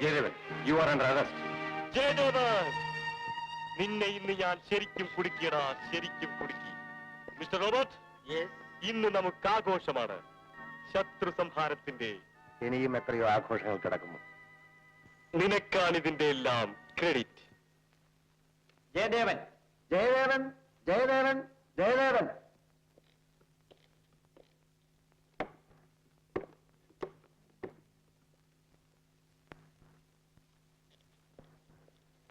Jayadevan, you are under arrest. Jayadevan, നിന്നെ ഇന്ന് ഞാൻ ശരിക്കും കുടുക്കിയടാ, ശരിക്കും കുടുക്കി. മിസ്റ്റർ റോബർട്ട്, ഇന്ന് നമുക്ക് ആഘോഷമാണ്, ശത്രു സംഹാരത്തിന്റെ. ഇനിയും എത്രയോ ആഘോഷങ്ങൾ കിടക്കുന്നു. നിനക്കാണ് ഇതിന്റെ എല്ലാം ക്രെഡിറ്റ്. ജയദേവൻ, ജയദേവൻ, ജയദേവൻ, ജയദേവൻ.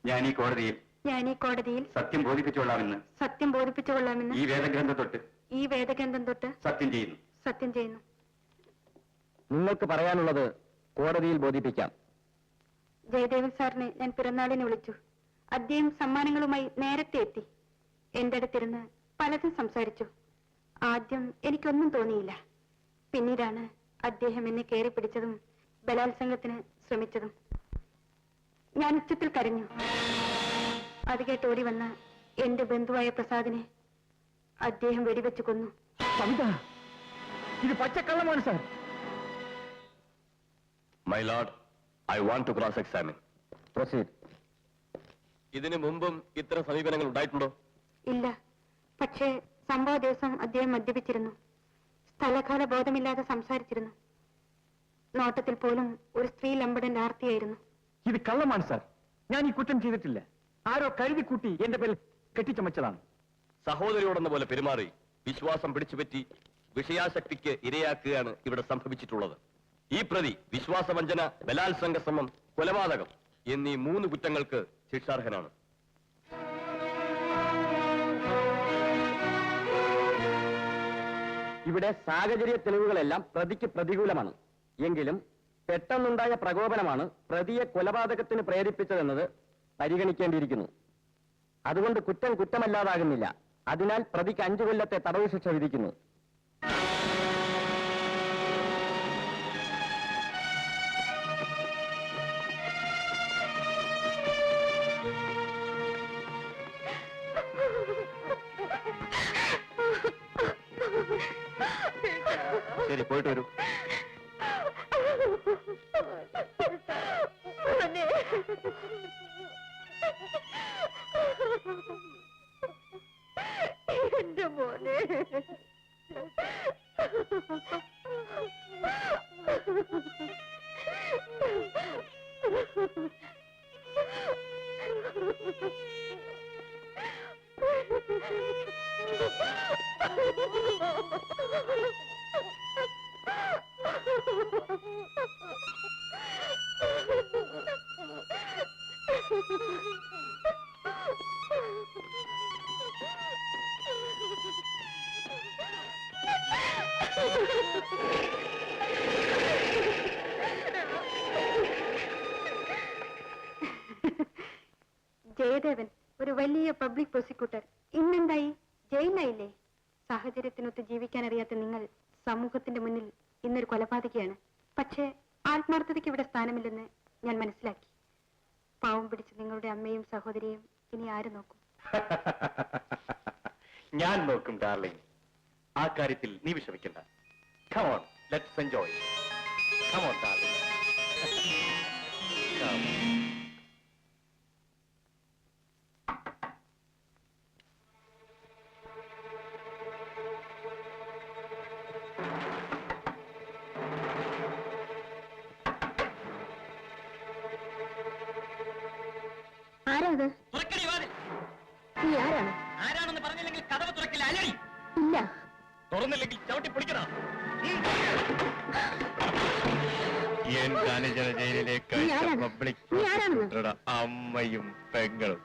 ഞാൻ ഈ കോടതിയിൽ സത്യം ബോധിപ്പിച്ചുകൊള്ളാമെന്ന് ഈ വേദഗ്രന്ഥം തൊട്ട് സത്യം ചെയ്യുന്നു. നിങ്ങൾക്ക് പറയാനുള്ളത് കോടതിയിൽ ബോധിപ്പിക്കാം. ജയദേവൻ സാറിനെ ഞാൻ പിറന്നാളിന് വിളിച്ചു. അദ്ദേഹം സമ്മാനങ്ങളുമായി നേരത്തെ എത്തി. എന്റെ അടുത്തിരുന്ന് പലതും സംസാരിച്ചു. ആദ്യം എനിക്കൊന്നും തോന്നിയില്ല. പിന്നീടാണ് അദ്ദേഹം എന്നെ കയറി പിടിച്ചതും ബലാത്സംഗത്തിന് ശ്രമിച്ചതും. ഞാൻ ഉച്ചത്തിൽ കരഞ്ഞു. അത് കേട്ട് ഓടി വന്ന എന്റെ ബന്ധുവായ പ്രസാദിനെ അദ്ദേഹം വെടിവെച്ചു കൊന്നു. ഇത് പച്ചക്കള്ളമാണ് sir. My lord, I want to cross examine. Proceed. ഇതിനു മുമ്പും ഇത്തരം സമീപനങ്ങൾ ഉണ്ടായിട്ടുണ്ടോ? ഇല്ല. പക്ഷേ സംഭവ ദിവസം അദ്ദേഹം മദ്യപിച്ചിരുന്നു. സ്ഥലകാല ബോധമില്ലാതെ സംസാരിച്ചിരുന്നു. നോട്ടത്തിൽ പോലും ഒരു സ്ത്രീ ലംബടന്റെ ആർത്തിയായിരുന്നു. ഇത് കള്ളമാണ് സാർ. ഞാൻ ഈ കുറ്റം ചെയ്തിട്ടില്ല. ആരോ കരുതിക്കൂട്ടി എന്റെ പേരിൽ കെട്ടിച്ചമച്ചതാണ്. സഹോദരിയോടെന്ന പോലെ പെരുമാറി വിശ്വാസം പിടിച്ചുപറ്റി വിഷയാസക്തിക്ക് ഇരയാക്കുകയാണ് ഇവിടെ സംഭവിച്ചിട്ടുള്ളത്. ഈ പ്രതി വിശ്വാസവഞ്ചന, ബലാത്സംഗ ശ്രമം, കൊലപാതകം എന്നീ 3 കുറ്റങ്ങൾക്ക് ശിക്ഷാർഹനാണ്. ഇവിടെ സാഹചര്യ തെളിവുകളെല്ലാം പ്രതിക്ക് പ്രതികൂലമാണ്. എങ്കിലും പെട്ടെന്നുണ്ടായ പ്രകോപനമാണ് പ്രതിയെ കൊലപാതകത്തിന് പ്രേരിപ്പിച്ചതെന്നത് പരിഗണിക്കേണ്ടിയിരിക്കുന്നു. അതുകൊണ്ട് കുറ്റം കുറ്റമല്ലാതാകുന്നില്ല. അതിനാൽ പ്രതിക്ക് 5 കൊല്ലത്തെ തടവ് ശിക്ഷ വിധിക്കുന്നു. ശരി, പോയിട്ട് വരൂ. എന്റെ മോനെ, ജയദേവൻ ഒരു വലിയ പബ്ലിക് പ്രോസിക്യൂട്ടർ. ഇന്നെന്തായി? ജയിലിലായില്ലേ? സാഹചര്യത്തിനൊത്ത് ജീവിക്കാൻ അറിയാത്ത നിങ്ങൾ സമൂഹത്തിന്റെ മുന്നിൽ ഇന്നൊരു കൊലപാതകയാണ്. പക്ഷേ ആത്മാർത്ഥതയ്ക്ക് ഇവിടെ സ്ഥാനമില്ലെന്ന് ഞാൻ മനസ്സിലാക്കി. പാവം പിടിച്ച് നിങ്ങളുടെ അമ്മയും സഹോദരിയും ഇനി ആര് നോക്കും? ഞാൻ നോക്കും ഡാർലിംഗ്. ആ കാര്യത്തിൽ നീ വിഷമിക്കണ്ട. Come on, let's enjoy. Come on, darling. Come. ആരാ അത്? തുറക്കടി വാതിൽ. നീ ആരാണ്? ആരാണെന്ന് പറഞ്ഞില്ലെങ്കിൽ കഥവ് തുറക്കില്ല, അല്ലടി. ഇല്ല. തുറന്നില്ലെങ്കിൽ ചവിട്ടി പൊളിക്കണം. എന്റെ അനുജന ജയിലിലേക്ക് നീ ആരാണ്? പബ്ലിക് നീ ആരാണെന്ന്? പ്രോസിക്യൂട്ടറുടെ അമ്മയും പെങ്ങളും.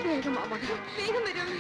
വേഗം മാമ, വേഗം വരും.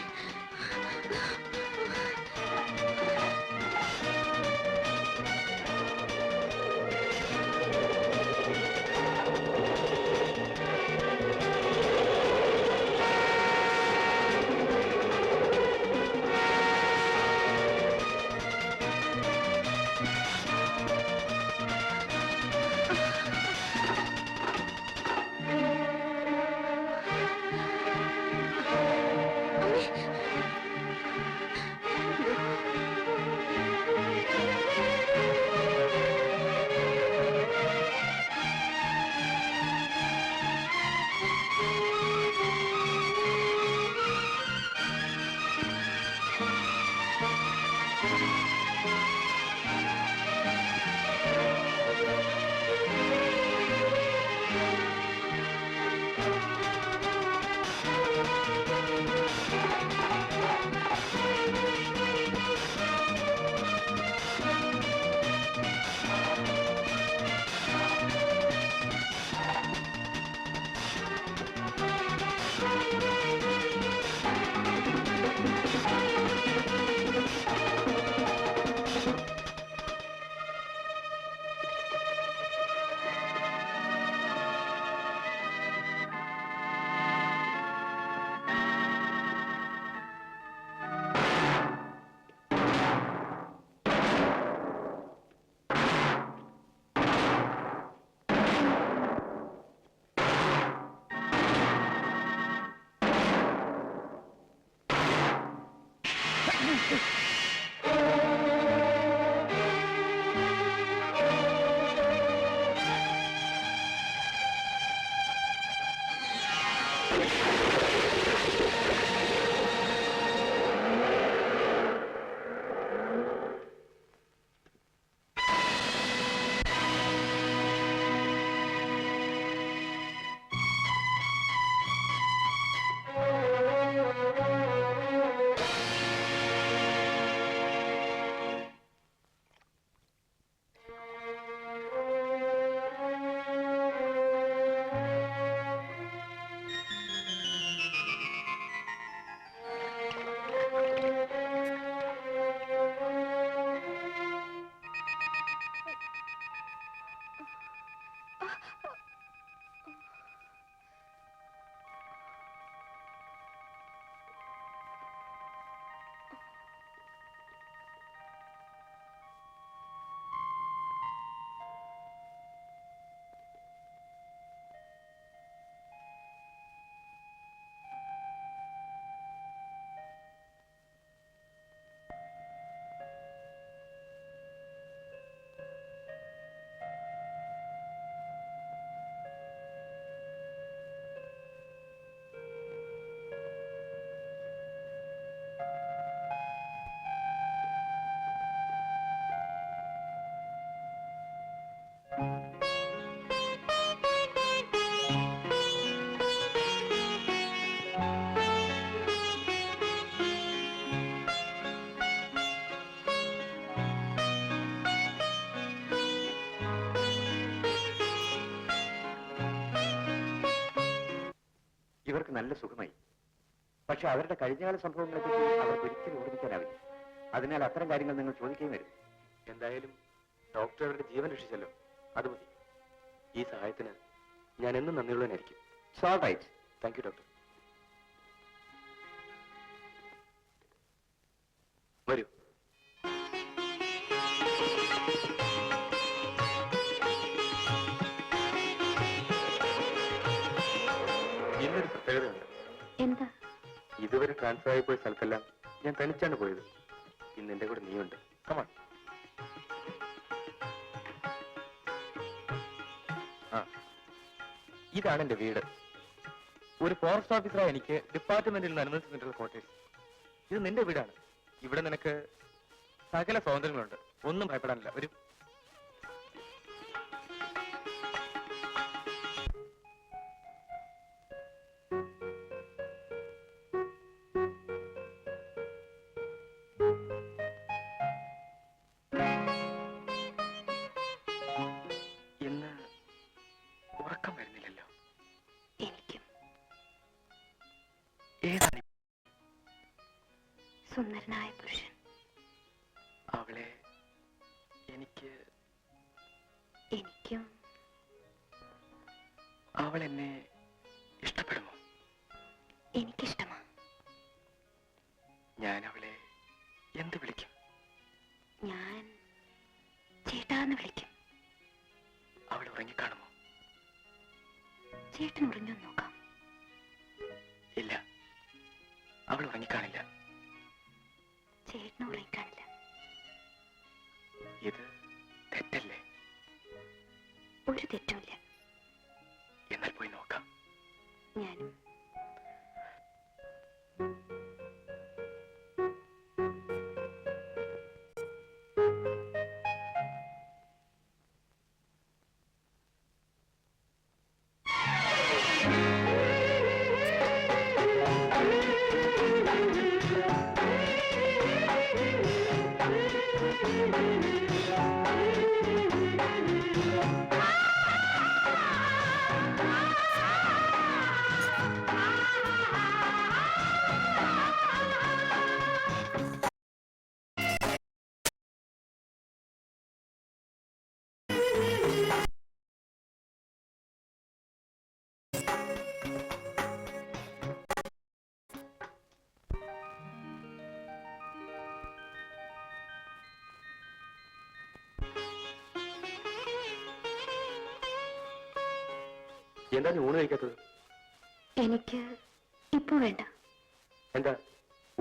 ഇവർക്ക് നല്ല സുഖമായി. പക്ഷെ അവരുടെ കഴിഞ്ഞകാല സംഭവങ്ങളെപ്പറ്റി അവർക്ക് ഒരിക്കലും ഓർമ്മിക്കാനാവില്ല. അതിനാൽ അത്തരം കാര്യങ്ങൾ നിങ്ങൾ ചോദിക്കുകയും വരും. എന്തായാലും ഡോക്ടർ അവരുടെ ജീവൻ രക്ഷിച്ചല്ലോ, അത് മതി. ഈ സഹായത്തിന് ഞാൻ എന്നും നന്ദിയുള്ളവനായിരിക്കും. So right. Thank you doctor. വരൂ. ഇന്നൊരു പ്രത്യേകതയുണ്ട്. എന്താ? ഇതുവരെ ട്രാൻസ്ഫർ ആയി പോയ സ്ഥലത്തെല്ലാം ഞാൻ തനിച്ചാണ് പോയത്. ഇന്ന് എന്റെ കൂടെ നീയുണ്ട്. കമാൺ. ഇതാണ് എന്റെ വീട്. ഒരു ഫോറസ്റ്റ് ഓഫീസറായ എനിക്ക് ഡിപ്പാർട്ട്മെന്റിൽ നിന്ന് അനുവദിച്ചിട്ടുള്ള ക്വാർട്ടേഴ്സ്. ഇത് നിന്റെ വീടാണ്. ഇവിടെ നിനക്ക് സകല സ്വാതന്ത്ര്യങ്ങളുണ്ട്. ഒന്നും ഭയപ്പെടാനില്ല. ഒരു ഇന്ന് ഉറക്കം വരുന്നില്ലല്ലോ. എനിക്കും. ഏതാണ് സുന്ദരനായ പുരുഷൻ. അവളെ എനിക്കും. അവൾ എന്നെ ഇഷ്ടപ്പെടുമോ? എനിക്കിഷ്ടമാ. ഞാൻ അവളെ എന്ത് വിളിക്കും? ഞാൻ ചേട്ടാന്ന് വിളിക്കും. അവൾ ഉറങ്ങിക്കാണുമോ? ചേട്ടൻ ഉറങ്ങോ നോക്കാം. ഇല്ല, അവൾ ഉറങ്ങിക്കാണില്ല. ചേട്ടൻ ഉറങ്ങിക്കാണില്ല. ഇത് തെറ്റല്ലേ? ഒരു തെറ്റുമില്ല. എന്നാൽ പോയി നോക്കാം. ഞാനും. എന്താ നീ ഊണ് കഴിക്കാത്തത്? എനിക്ക് ഇപ്പൊ വേണ്ട. എന്താ,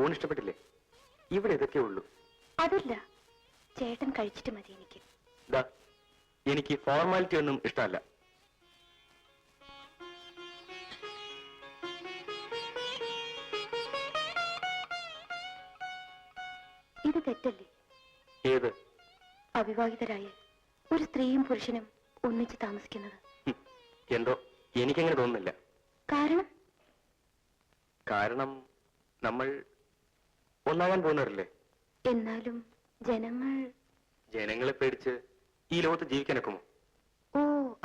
ഊണ് ഇഷ്ടപ്പെട്ടില്ലേ? ഇവിടെ ഇതൊക്കെ ഉള്ളൂ. അതല്ല, ചേട്ടൻ കഴിച്ചിട്ട് മതി എനിക്ക്. ദാ, എനിക്ക് ഫോർമാലിറ്റി ഒന്നും ഇഷ്ടമല്ല. ഇത് തെറ്റല്ലേ? ഏത്? അവിവാഹിതരായ ഒരു സ്ത്രീയും പുരുഷനും ഒന്നിച്ച് താമസിക്കുന്നത്. എന്തോ എനിക്കങ്ങനെ തോന്നുന്നില്ല. കാരണം? കാരണം നമ്മൾ ഒന്നാകാൻ പോകുന്നവരല്ലേ. എന്നാലും ജനങ്ങളെ പേടിച്ച് ഈ ലോകത്ത് ജീവിക്കാനൊക്കുമോ? ഓ,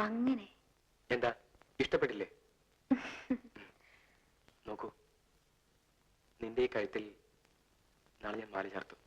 അങ്ങനെ. എന്താ, ഇഷ്ടപ്പെട്ടില്ലേ? നോക്കൂ, നിന്റെ ഈ കഴുത്തിൽ നാളെ ഞാൻ മാല ചാർത്തും.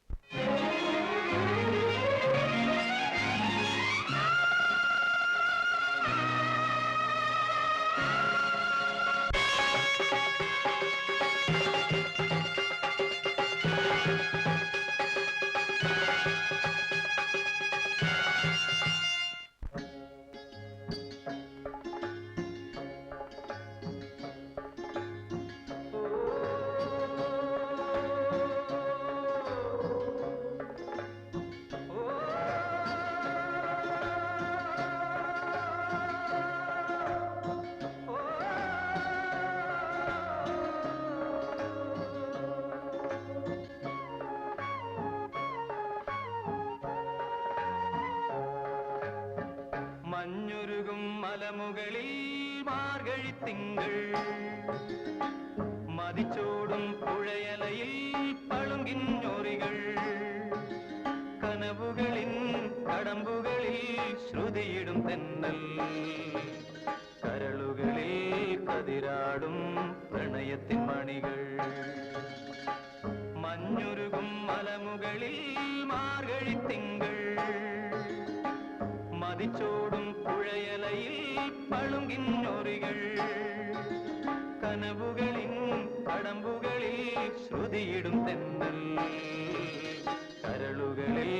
മഞ്ഞുരുകും മലമുകളിൽ മാർഗഴിത്തിങ്കൾ, മതിച്ചോടും പുഴയലയിൽ പളുങ്കിഞ്ഞൊറികൾ, കനവുകളിൻ കടമ്പുകളിൽ ശ്രുതിയിടും തെന്നൽ, കരളുകളിൽ കതിരാടും പ്രണയത്തിൻ മണികൾ മഞ്ഞുരുകും മലമുകളിൽ മാർഗഴി തിങ്കൾ മതിച്ചോടും പുഴയലയിൽ പളുങ്കിന്നൊറികൾ കനവുകളിൻ കടമ്പുകളിൽ ശ്രുതിയിടും തെന്നൽ കരളുകളിൽ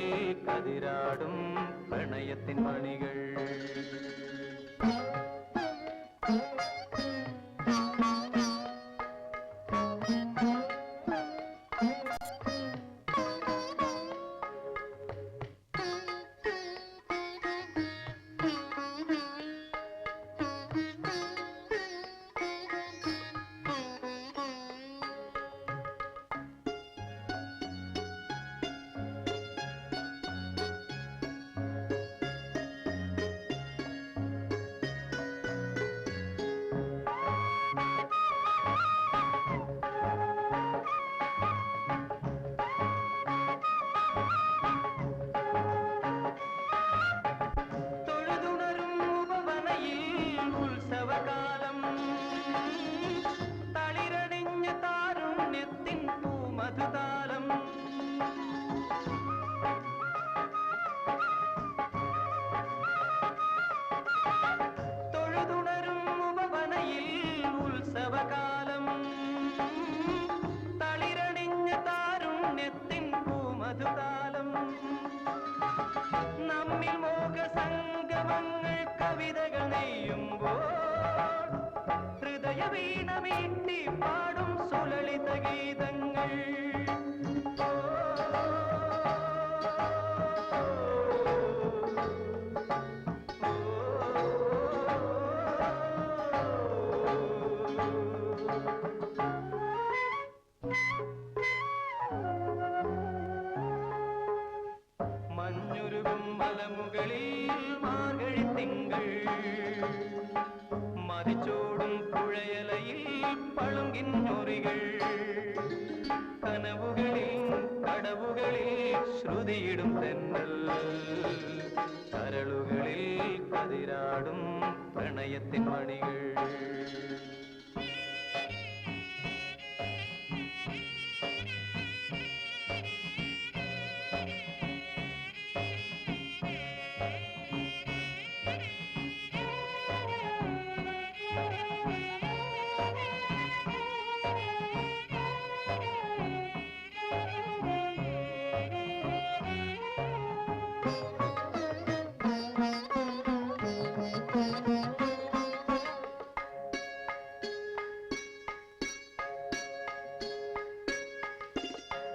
കതിരാടും പ്രണയത്തിൻ മണികൾ നമ്മിൽ മോഹസംഗമങ്ങൾ കവിതകൾ നെയ്യുമ്പോൾ ഹൃദയ വീണ വീട്ടി പാടും സുലളിത ഗീതങ്ങൾ മഞ്ഞുരുകും മലമുകളിൽ മാർഗഴി തിങ്കൾ മതിച്ചോടും പുഴയലയിൽ പളുങ്കിന്നൊറികൾ കനവുകളിൽ കടവുകളിൽ ശ്രുതിയിടും തെന്നൽ കരളുകളിൽ കതിരാടും പ്രണയത്തിൻ മണികൾ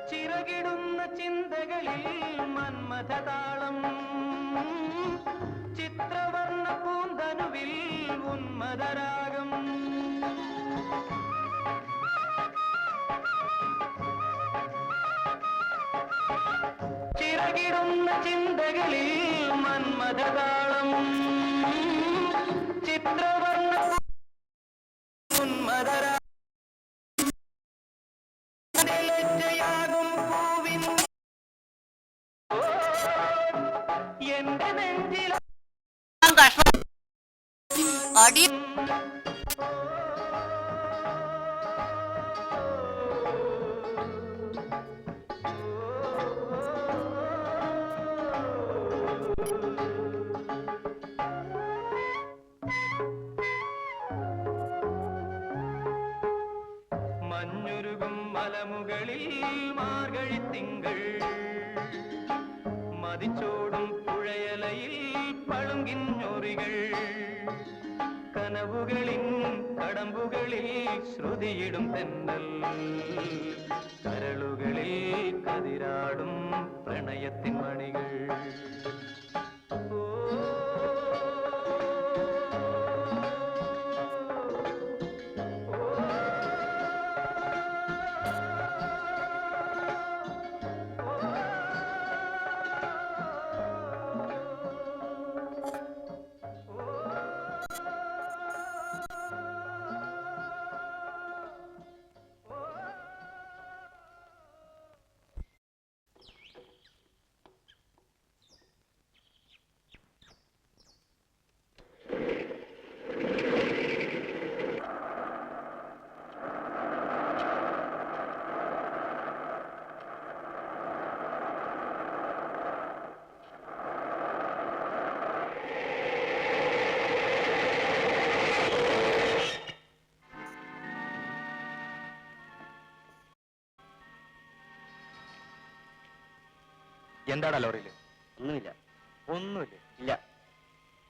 ചിറകിടുന്ന ചിന്തകളിൽ മന്മഥതാളം ചിത്രവർണ്ണ പൂന്തനുവിൽ ഉന്മദരാഗം ചിറകിടുന്ന ചിന്തകളിൽ മന്മഥതാളം ചിത്രവർണ്ണ ഉന്മദരാഗം ലജ്ജയാകും പൂവിൻ എന്റെ നെഞ്ചിൽ അടി മഞ്ഞുരുകും മലമുകളിൽ മാർഗഴി തിങ്കൾ മതിച്ചോടും പുഴയലയിൽ പളുങ്കിന്നൊറികൾ കനവുകളിൻ കടമ്പുകളിൽ ശ്രുതിയിടും തെന്നൽ കരളുകളിൽ കതിരാടും പ്രണയത്തിൻ മണികൾ എന്താടാ ലോറിയിൽ? ഒന്നുമില്ല. ഒന്നുമില്ലേ? ഇല്ല,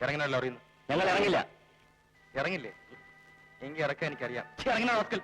ഇറങ്ങണ ലോറിയിൽ നിന്ന്? ഞങ്ങൾ ഇറങ്ങില്ല. ഇറങ്ങില്ലേ? എങ്കിൽ ഇറക്കാൻ എനിക്കറിയാം. ഇറങ്ങണ വാസ്കൽ.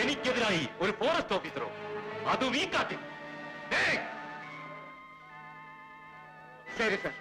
എനിക്കെതിരായി ഒരു ഫോറസ്റ്റ് ഓഫീസറോ, അതും ഈ കാട്ടിൽ? ശരി സർ.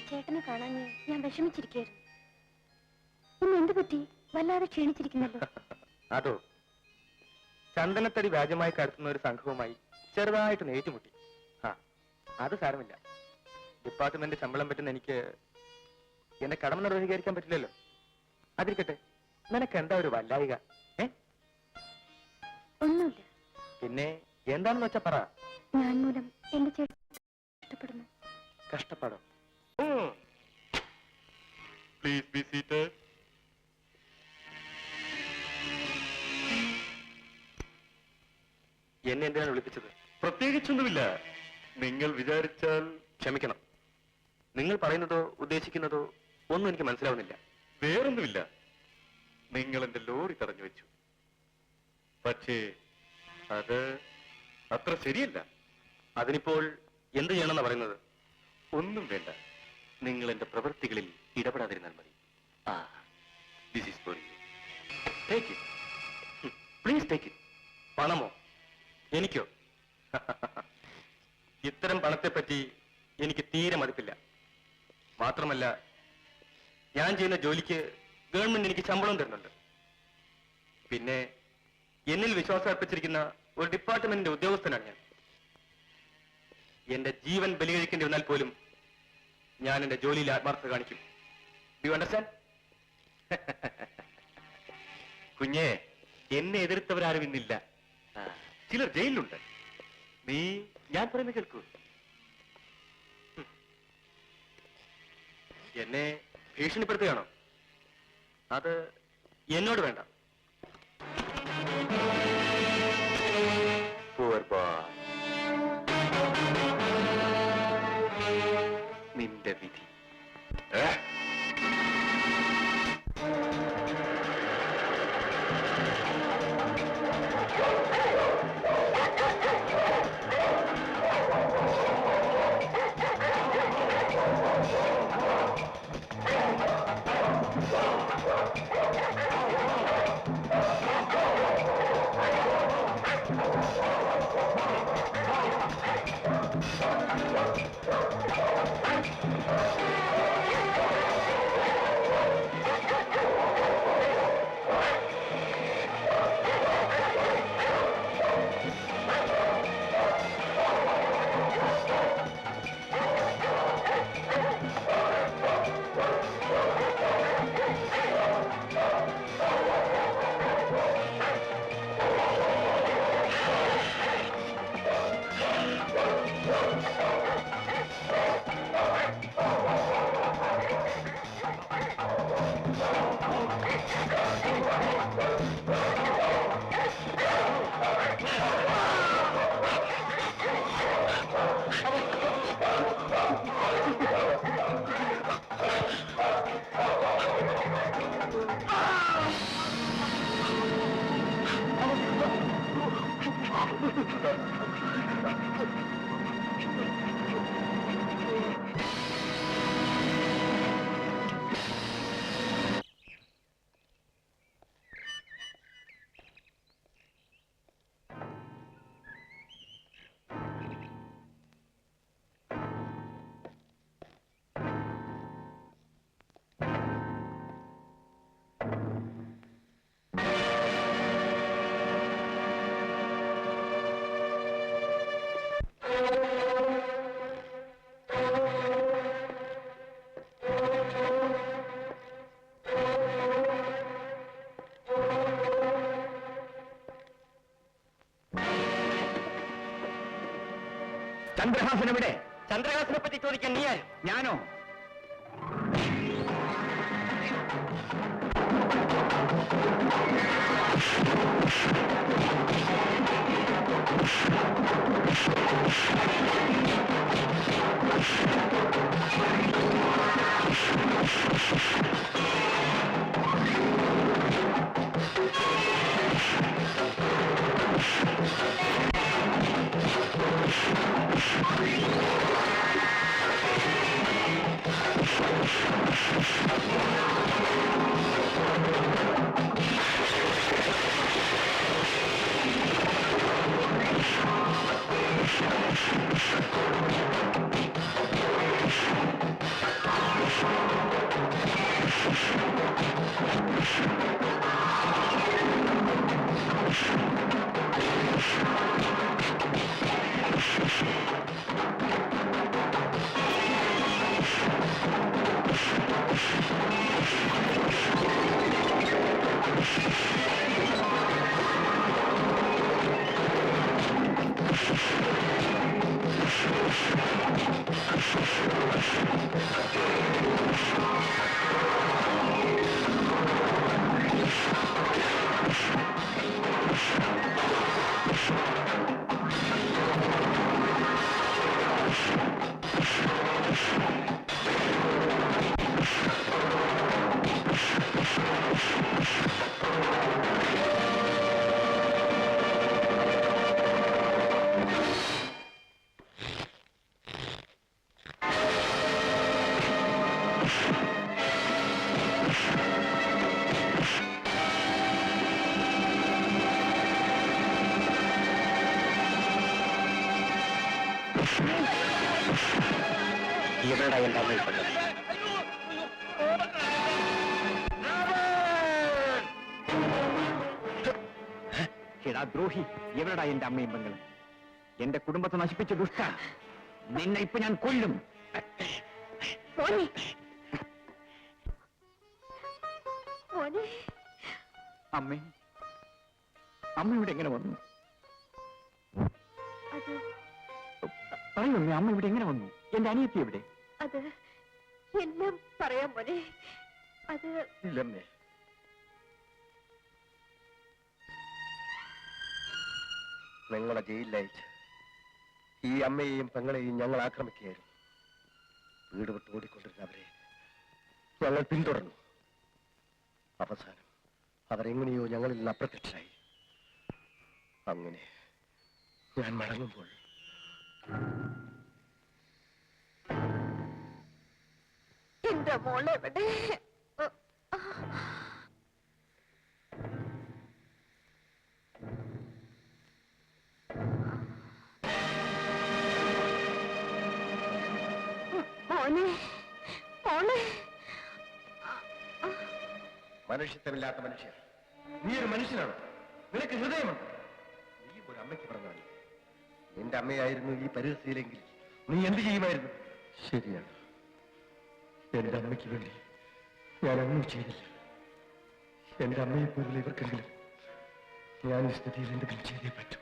ചേട്ടനെ കാണാൻ ഞാൻ വിഷമിച്ചിരിക്കുകയായിരുന്നു. ഇന്ന് എന്ത് പറ്റി? വല്ലാതെ ക്ഷീണിച്ചിരിക്കുന്നല്ലോ. അതോ, ചന്ദനത്തടി വ്യാജമായി കടത്തുന്ന ഒരു സംഘവുമായി ചെറുതായിട്ട് ഏറ്റുമുട്ടി. അത് സാരമില്ല. ഡിപ്പാർട്ട്മെന്റ് ശമ്പളം പറ്റുന്ന എനിക്ക് എന്റെ കടമ നിർവഹിക്കാൻ പറ്റില്ലല്ലോ. അതിരിക്കട്ടെ, നിനക്ക് എന്താ ഒരു വല്ലായിക? ഒന്നുമില്ല. പിന്നെ എന്താണെന്ന് വെച്ചാ പറ. ഞാൻ മൂലം എന്റെ ചേട്ടൻ ഇഷ്ടപ്പെടുന്നു. കഷ്ടപ്പാടോ? Please be seated. എന്നെ എന്തിനാണ് വിളിപ്പിച്ചത്? പ്രത്യേകിച്ചൊന്നുമില്ല. നിങ്ങൾ വിചാരിച്ചാൽ. ക്ഷമിക്കണം, നിങ്ങൾ പറയുന്നതോ ഉദ്ദേശിക്കുന്നതോ ഒന്നും എനിക്ക് മനസ്സിലാവുന്നില്ല. വേറൊന്നുമില്ല. നിങ്ങൾ എന്റെ ലോറി തടഞ്ഞു വെച്ചു. പക്ഷേ അത് അത്ര ശരിയല്ല. അതിനിപ്പോൾ എന്ത് ചെയ്യണമെന്നാ പറയുന്നത്? ഒന്നും വേണ്ട. നിങ്ങൾ എന്റെ പ്രവൃത്തികളിൽ ഇടപെടാതിരുന്നാൽ മതി. This is for you. Take it. Please take it. പണമോ? എനിക്കോ? ഇത്തരം പണത്തെപ്പറ്റി എനിക്ക് തീരെ മതിപ്പില്ല. മാത്രമല്ല, ഞാൻ ചെയ്യുന്ന ജോലിക്ക് ഗവൺമെന്റ് എനിക്ക് ശമ്പളം തരുന്നുണ്ട്. പിന്നെ എന്നിൽ വിശ്വാസം അർപ്പിച്ചിരിക്കുന്ന ഒരു ഡിപ്പാർട്ട്മെന്റിന്റെ ഉദ്യോഗസ്ഥനാണ് ഞാൻ. എന്റെ ജീവൻ ബലികഴിക്കേണ്ടി വന്നാൽ പോലും ഞാൻ എന്റെ ജോലിയിൽ ആത്മാർത്ഥത കാണിക്കും. You understand? കുഞ്ഞെ, എന്നെ എതിർത്തവരാരും ഇന്നില്ല. ചിലർ ജയിലിലുണ്ട്. നീ ഞാൻ പറയുന്നത് കേൾക്കൂ. എന്നെ ഭീഷണിപ്പെടുത്തുകയാണോ? അത് എന്നോട് വേണ്ട. Poor boy. നിന്റെ വിധി. ചന്ദ്രഹാസൻ എവിടെ? ചന്ദ്രഹാസനെ പറ്റി ചോദിക്കാൻ നീ ആരും? ഞാനോ? എവിടെടാ എന്റെ അമ്മ ഇപ്പോഴും? എടാ ദ്രോഹി, എവിടെടാ എന്റെ അമ്മയും പെങ്ങളും? എന്റെ കുടുംബത്തെ നശിപ്പിച്ച ദുഷ്ട, നിന്നെ ഇപ്പൊ ഞാൻ കൊല്ലും. മോനെ മോനെ അമ്മേ, അമ്മ ഇവിടെ എങ്ങനെ വന്നു? അത് പറയൂ, അമ്മ ഇവിടെ എങ്ങനെ വന്നു? എന്റെ അനിയത്തി എവിടെ? അത് എല്ലാം പറയാം മോനെ. അത് ഇല്ലമ്മേ. നിങ്ങളെ ജയിലിലയച്ച് ഈ അമ്മയെയും പെങ്ങളെയും ഞങ്ങൾ ആക്രമിക്കുകയായിരുന്നു. വീട് വിട്ട് ഓടിക്കൊണ്ടിരുന്ന അവരെ ഞങ്ങൾ പിന്തുടർന്നു. അവസാനം അവരെങ്ങനെയോ ഞങ്ങളിൽ നിന്ന് അപ്രത്യക്ഷരായി. അങ്ങനെ ഞാൻ മടങ്ങുമ്പോൾ എന്റെ മോളെവിടെ? മോനെ മോളെ. മനുഷ്യത്വമില്ലാത്ത മനുഷ്യർ. നീ ഒരു മനുഷ്യനാണ്, നിനക്ക് ഹൃദയമുണ്ട്. നീ ഒരു അമ്മയ്ക്ക് പറഞ്ഞാൽ നിന്റെ അമ്മയായിരുന്നു ഈ പരിസ്ഥിതിയിലെങ്കിൽ നീ എന്ത് ചെയ്യുമായിരുന്നു? ശരിയാണ്, എന്റെ അമ്മയ്ക്ക് വേണ്ടി ഞാൻ ഒന്നും ചെയ്തില്ല. എന്റെ അമ്മയെ പോലുള്ള ഇവർക്കെങ്കിലും ഞാൻ ഈ സ്ഥിതിയിൽ എന്തെങ്കിലും ചെയ്തേ പറ്റൂ.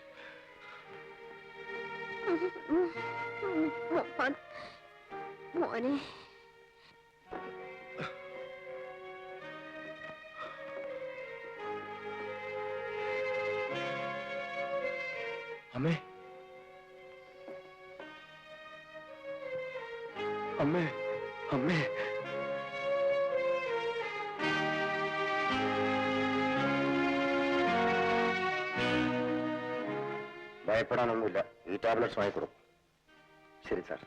മോനെ അമ്മേ, അമ്മേ, അമ്മേ. ഭയപ്പെടാനൊന്നുമില്ല, ഈ ടാബ്ലറ്റ്സ് വാങ്ങിക്കൊടുക്കും. ശരി സാർ.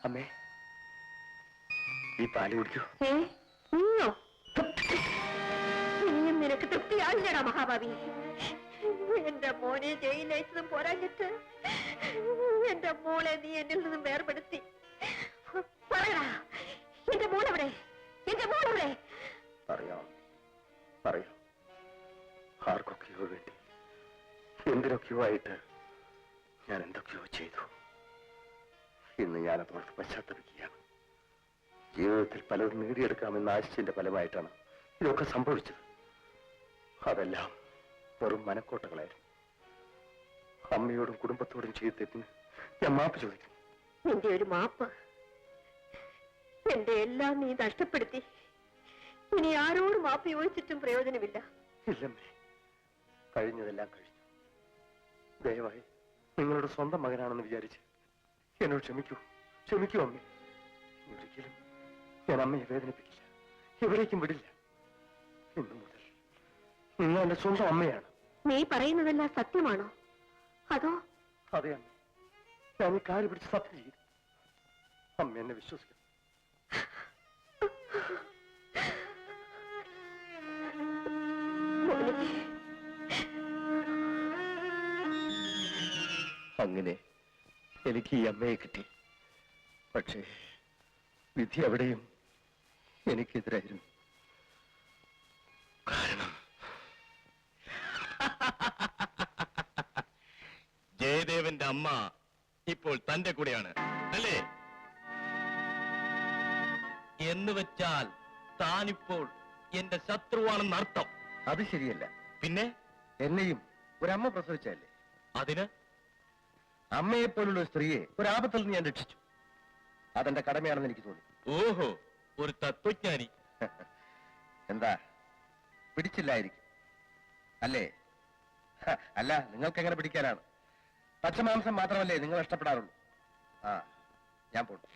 അമ്മേ, ഈ പാല് കുടിക്കൂ. നീയോ? ഇനിയും നിനക്ക് തൃപ്തിയായില്ലടാ മഹാഭാവി. എന്റെ മോനെ ജയിലയച്ചതും പോരാഞ്ഞിട്ട് എന്റെ മോളെ നീ എന്നിൽ നിന്നും വേർപെടുത്തി. പറയടാ, എന്റെ മോളെവിടെ? എന്റെ മോളെവിടെ? പറയാം, പറയാം. ആർക്കൊക്കെയോ വേണ്ടി, എന്തിനൊക്കെയോ ആയിട്ട് ഞാൻ എന്തൊക്കെയോ ചെയ്തു. ഇന്ന് ഞാനതോർത്ത് പശ്ചാത്തപിക്കുകയാണ്. ജീവിതത്തിൽ പലതും നേടിയെടുക്കാമെന്ന ആശയത്തിന്റെ ഫലമായിട്ടാണ് ഇതൊക്കെ സംഭവിച്ചത്. അതെല്ലാം വെറും മനക്കോട്ടകളായിരുന്നു. അമ്മയോടും കുടുംബത്തോടും ചെയ്ത തെറ്റിന് ഞാൻ മാപ്പ് ചോദിക്കുന്നു. നിന്റെ ഒരു മാപ്പ് എന്റെ എല്ലാം നീ നഷ്ടപ്പെടുത്തി. ഇനി ആരോട് മാപ്പ് ചോദിച്ചിട്ടും പ്രയോജനമില്ല. ഇല്ലമ്മേ, കഴിഞ്ഞതെല്ലാം കഴിഞ്ഞു. ദയവായി നിങ്ങളുടെ സ്വന്തം മകനാണെന്ന് വിചാരിച്ച് എന്നോട് ക്ഷമിക്കൂ, ക്ഷമിക്കൂ അമ്മേ. ഒരിക്കലും ഞാൻ അമ്മയെ വേദനിപ്പിക്കില്ല, എവിടേക്കും വിടില്ല. ഇന്നു മുതൽ നിങ്ങൾ എന്റെ സ്വന്തം അമ്മയാണ്. നീ പറയുന്നതെല്ലാം സത്യമാണോ? അതോ? അതെ അമ്മ, ഞാൻ ഈ കാല് പിടിച്ച് സത്യം ചെയ്തു. അമ്മ എന്നെ വിശ്വസിക്കണം. അങ്ങനെ എനിക്ക് ഈ അമ്മയെ കിട്ടി. പക്ഷേ വിധി അവിടെയും എനിക്കെതിരായിരുന്നു. കാരണം ജയദേവന്റെ അമ്മ ഇപ്പോൾ തന്റെ കൂടെയാണ്, അല്ലേ? എന്ന് വെച്ചാൽ താനിപ്പോൾ എന്റെ ശത്രുവാണെന്ന് അർത്ഥം. അത് ശരിയല്ല. പിന്നെ എന്നെയും ഒരമ്മ പ്രസവിച്ചല്ലേ? അതിന് അമ്മയെപ്പോലുള്ള ഒരു സ്ത്രീയെ ഒരാപത്തിൽ നിന്ന് ഞാൻ രക്ഷിച്ചു. അതെന്റെ കടമയാണെന്ന് എനിക്ക് തോന്നി. ഓഹോ, ഒരു തത്വജ്ഞാനി. എന്താ, പിടിച്ചില്ലായിരിക്കും അല്ലേ? അല്ല, നിങ്ങൾക്ക് എങ്ങനെ പിടിക്കാനാണ്? പച്ചമാംസം മാത്രമല്ലേ നിങ്ങൾ ഇഷ്ടപ്പെടാറുള്ളൂ. ആ, ഞാൻ പോട്ടെ.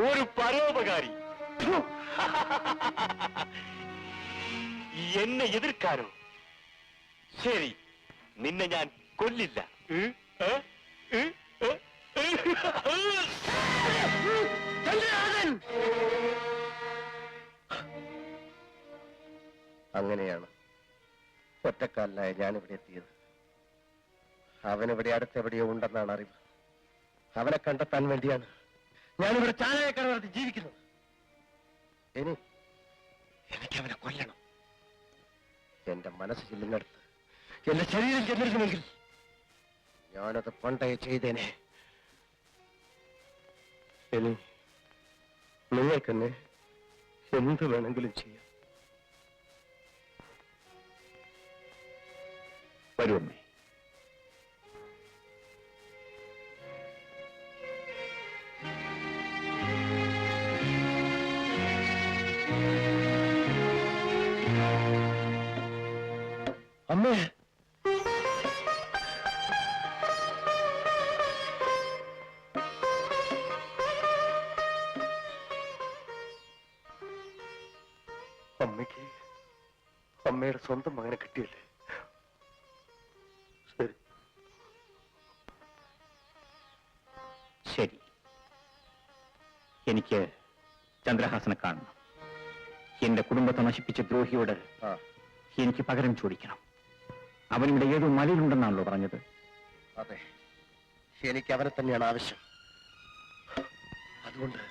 ഒരു പരോപകാരി എന്നെ എതിർക്കാനോ? ശരി, നിന്നെ ഞാൻ കൊല്ലില്ല. അങ്ങനെയാണ് ഒറ്റക്കാലിനായ ഞാനിവിടെ എത്തിയത്. അവനിവിടെ അടുത്തെവിടെയോ ഉണ്ടെന്നാണ് അറിവ്. അവനെ കണ്ടെത്താൻ വേണ്ടിയാണ് ഞാനിവിടെ ചാനകക്കട നടത്തി ജീവിക്കുന്നത്. എനിക്കവനെ കൊല്ലണം. എന്റെ മനസ്സ് ചെല്ലുന്നിടത്ത് എന്റെ ശരീരം ചെന്നിരുന്നുവെങ്കിൽ ഞാനത് പണ്ടേ ചെയ്തേനെ. ഇനി നിങ്ങൾക്കെന്നെ എന്ത് വേണമെങ്കിലും ചെയ്യാം. വരുമേ. അമ്മേ, അമ്മയ്ക്ക് അമ്മയുടെ സ്വന്തം മകനെ കിട്ടിയല്ലേ? ശരി ശരി, എനിക്ക് ചന്ദ്രഹാസനെ കാണണം. എന്റെ കുടുംബത്തെ നശിപ്പിച്ച ദ്രോഹിയോട് എനിക്ക് പകരം ചോദിക്കണം. അവനിവിടെ ഏതോ മലയിലുണ്ടെന്നാണല്ലോ പറഞ്ഞത്. അതെ, എനിക്ക് അവനെ തന്നെയാണ് ആവശ്യം. അതുകൊണ്ട്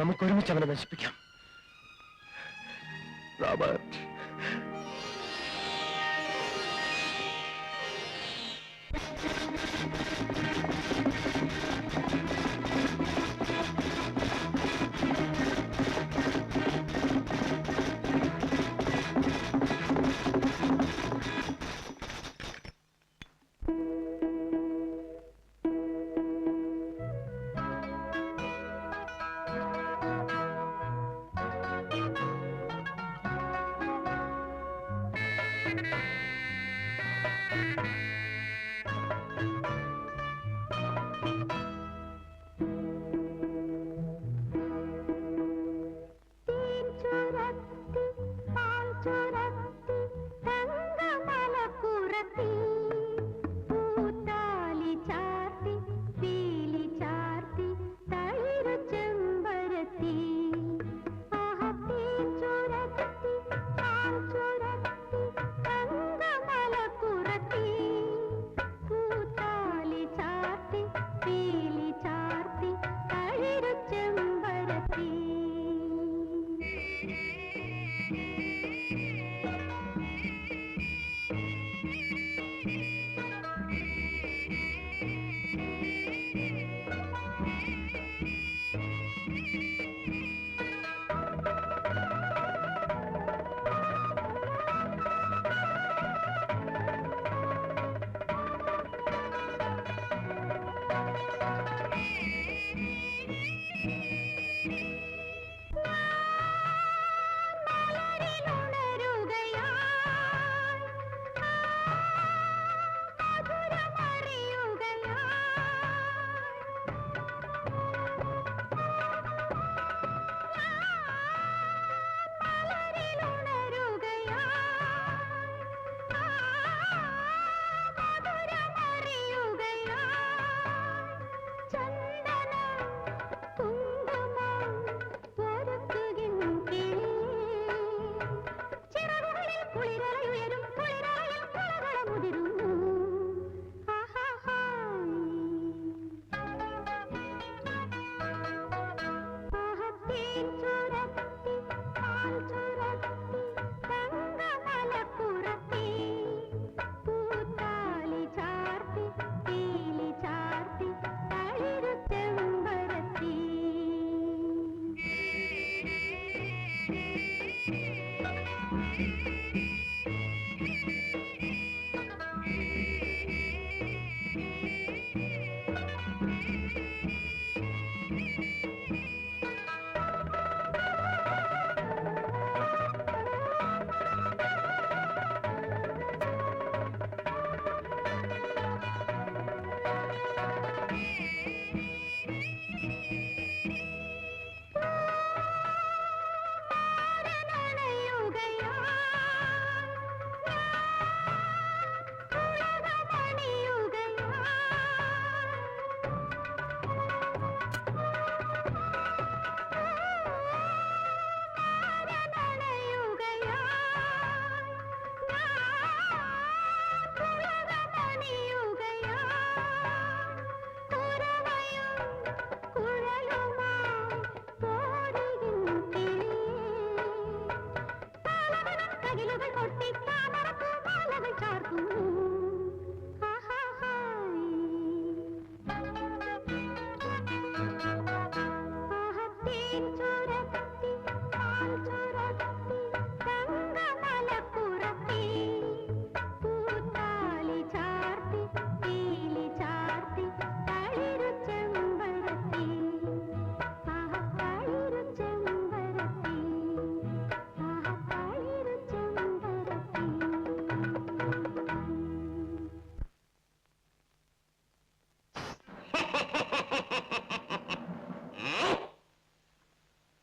നമുക്കൊരുമിച്ച് അവനെ നശിപ്പിക്കാം. റോബർട്ട്,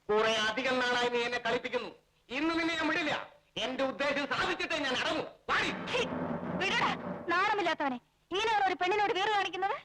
കുറെ അധികം നാളായി നീ എന്നെ കളിപ്പിക്കുന്നു. ഇന്ന് നിന്നെ ഞാൻ വിടില്ല. എന്റെ ഉദ്ദേശം സാധിച്ചിട്ടേ ഞാൻ അടങ്ങും. നാണമില്ലാത്തവനെ, ഇങ്ങനെയാണ് ഒരു പെണ്ണിനോട് വീറ് കാണിക്കുന്നത്?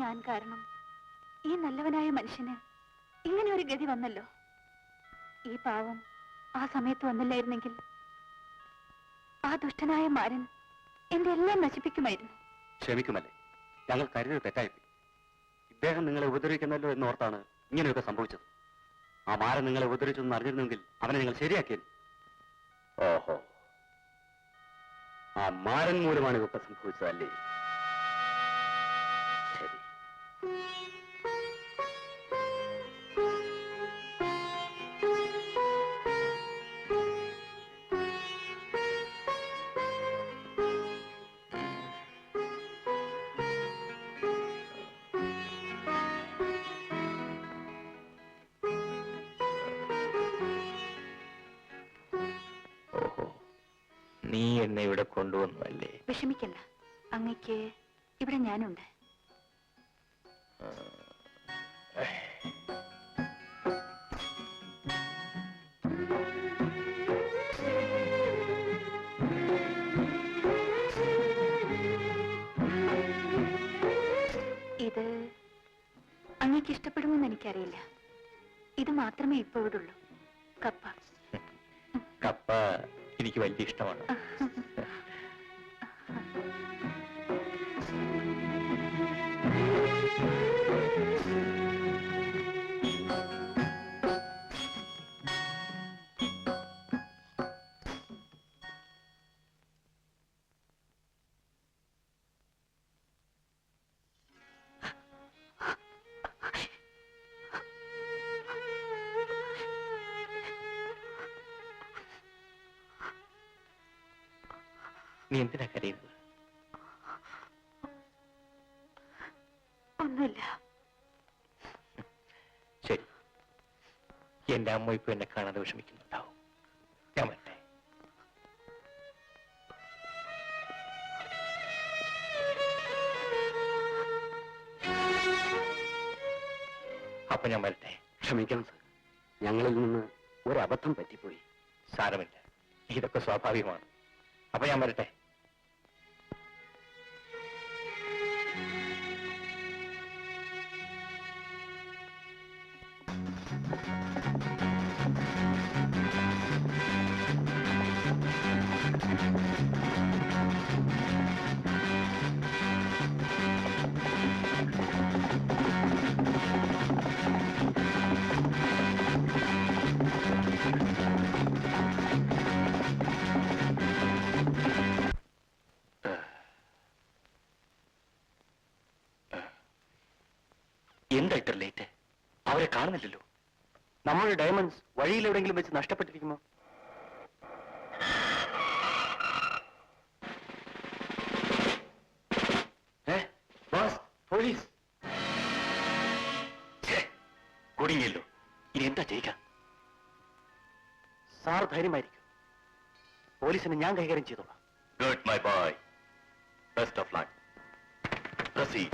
ഞാൻ കാരണം ഈ നല്ലവനായ മനുഷ്യന് ഇങ്ങനെ ഒരു ഗതി വന്നല്ലോ. ഈ പാവം ആ സമയത്ത് വന്നില്ലായിരുന്നെങ്കിൽ ആ ദുഷ്ടനായ മാരൻ എന്റെ എല്ലാം നശിപ്പിക്കുമായിരുന്നു. ക്ഷമിക്കുമല്ലേ, ഞങ്ങൾ കരുതി തെറ്റായിപ്പോയി. ഇദ്ദേഹം നിങ്ങളെ ഉപദ്രവിക്കുന്നല്ലോ എന്നോർത്താണ് ഇങ്ങനെയൊക്കെ സംഭവിച്ചത്. ആ മാരൻ നിങ്ങളെ ഉപദ്രവിച്ചെന്ന് അറിഞ്ഞിരുന്നെങ്കിൽ അവനെ നിങ്ങൾ ശരിയാക്കിയത്. ഓഹോ, ആ മാരൻ മൂലമാണ് ഇതൊക്കെ സംഭവിച്ചതല്ലേ? ശരി. നീ എന്നെ ഇവിടെ കൊണ്ടുവന്നല്ലേ? വിഷമിക്കണ്ട, അങ്ങയ്ക്ക് ഇവിടെ ഞാനുണ്ട്. ഇത് അങ്ങേക്ക് ഇഷ്ടപ്പെടുമെന്ന് എനിക്കറിയില്ല. ഇത് മാത്രമേ ഇപ്പോൾ ഇവിടെ ഉള്ളൂ. കപ്പ. കപ്പ എനിക്ക് വലിയ ഇഷ്ടമാണ്. നീ എന്തിനാ കരയുന്നത്? ഒന്നുമില്ല. ശരി, എന്റെ അമ്മ ഇപ്പൊ എന്നെ കാണാതെ വിഷമിക്കുന്നുണ്ടാവും. ഞാൻ വരട്ടെ. അപ്പൊ ഞാൻ വരട്ടെ. ക്ഷമിക്കണം സർ, ഞങ്ങളിൽ നിന്ന് ഒരബദ്ധം പറ്റിപ്പോയി. സാരമില്ല, ഇതൊക്കെ സ്വാഭാവികമാണ്. അപ്പൊ ഞാൻ വരട്ടെ. എന്താ ഇത്ര ലേറ്റ്? അവരെ കാണുന്നില്ലല്ലോ. നമ്മുടെ ഡയമണ്ട്സ് വഴിയിലെവിടെങ്കിലും വെച്ച് നഷ്ടപ്പെട്ടിരിക്കുമോ? പോലീസ് കുടുങ്ങിയല്ലോ. ഇനി എന്താ ചെയ്യുക? സാർ ധൈര്യമായിരിക്കും. പോലീസിനെ ഞാൻ കൈകാര്യം ചെയ്തോളാം. Good my boy. Best of luck. Proceed.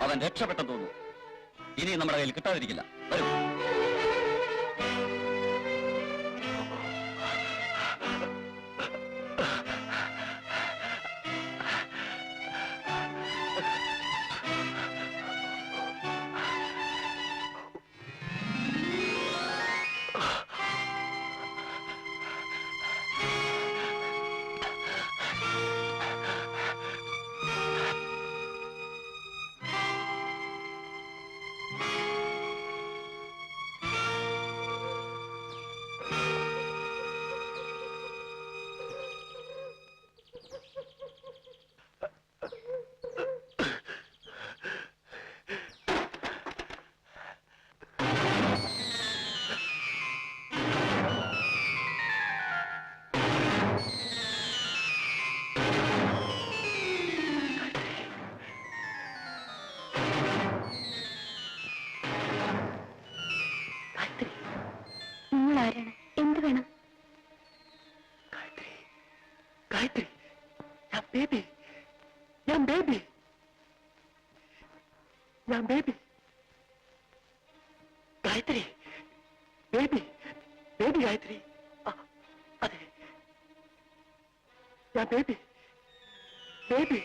അവൻ രക്ഷപ്പെട്ടെന്ന് തോന്നുന്നു. ഇനി നമ്മുടെ കയ്യിൽ കിട്ടാതിരിക്കില്ല. വരും. Gayathri, baby, baby Gayathri. അതെ, ഞാൻ ബേബി, ബേബി.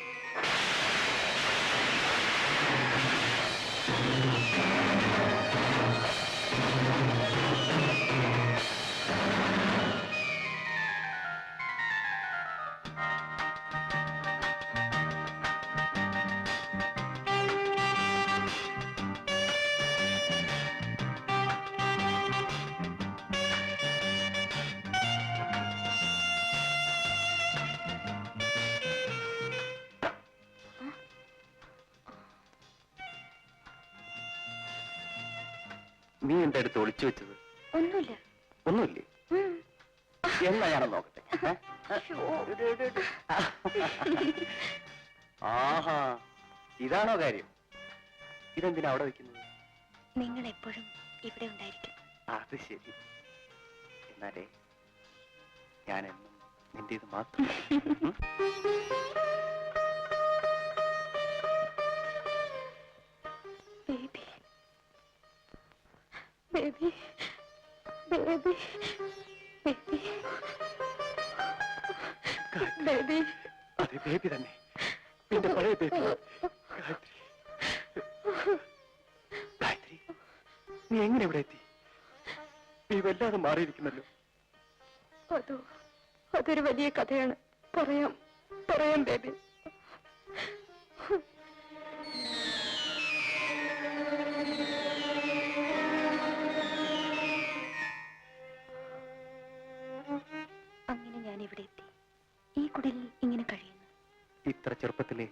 നീ എന്റെ അടുത്ത് ഒളിച്ചു വെച്ചത് ഒന്നുമില്ല. ഒന്നുമില്ലേ? എന്നാ ഞാനൊന്ന് നോക്കട്ടെ. ആഹാ, ഇതാണോ കാര്യം? ഇതെന്തിനാ അവിടെ വെക്കുന്നത്? നിങ്ങൾ എപ്പോഴും ഇവിടെ ഉണ്ടായിരിക്കും. അത് ശരി. എന്നാലേ ഞാൻ എന്നും നിന്റേത് മാത്രം. Baby, baby, baby, baby, baby. അതെ, ബേബി തന്നെ, എന്റെ പഴയ ബേബി. ഗായത്രി, ഗായത്രി, നീ എങ്ങനെ ഇവിടെ എത്തി? നീ വല്ലാതെ മാറിയിരിക്കുന്നല്ലോ. അതൊരു വലിയ കഥയാണ്. പറയാം, പറയാം ബേബി. അങ്ങനെ ഞാൻ ഇവിടെ എത്തി. ഈ കുടിലിൽ ഇങ്ങനെ കഴിയുന്നു. ഇത്ര ചെറുപ്പത്തിലെ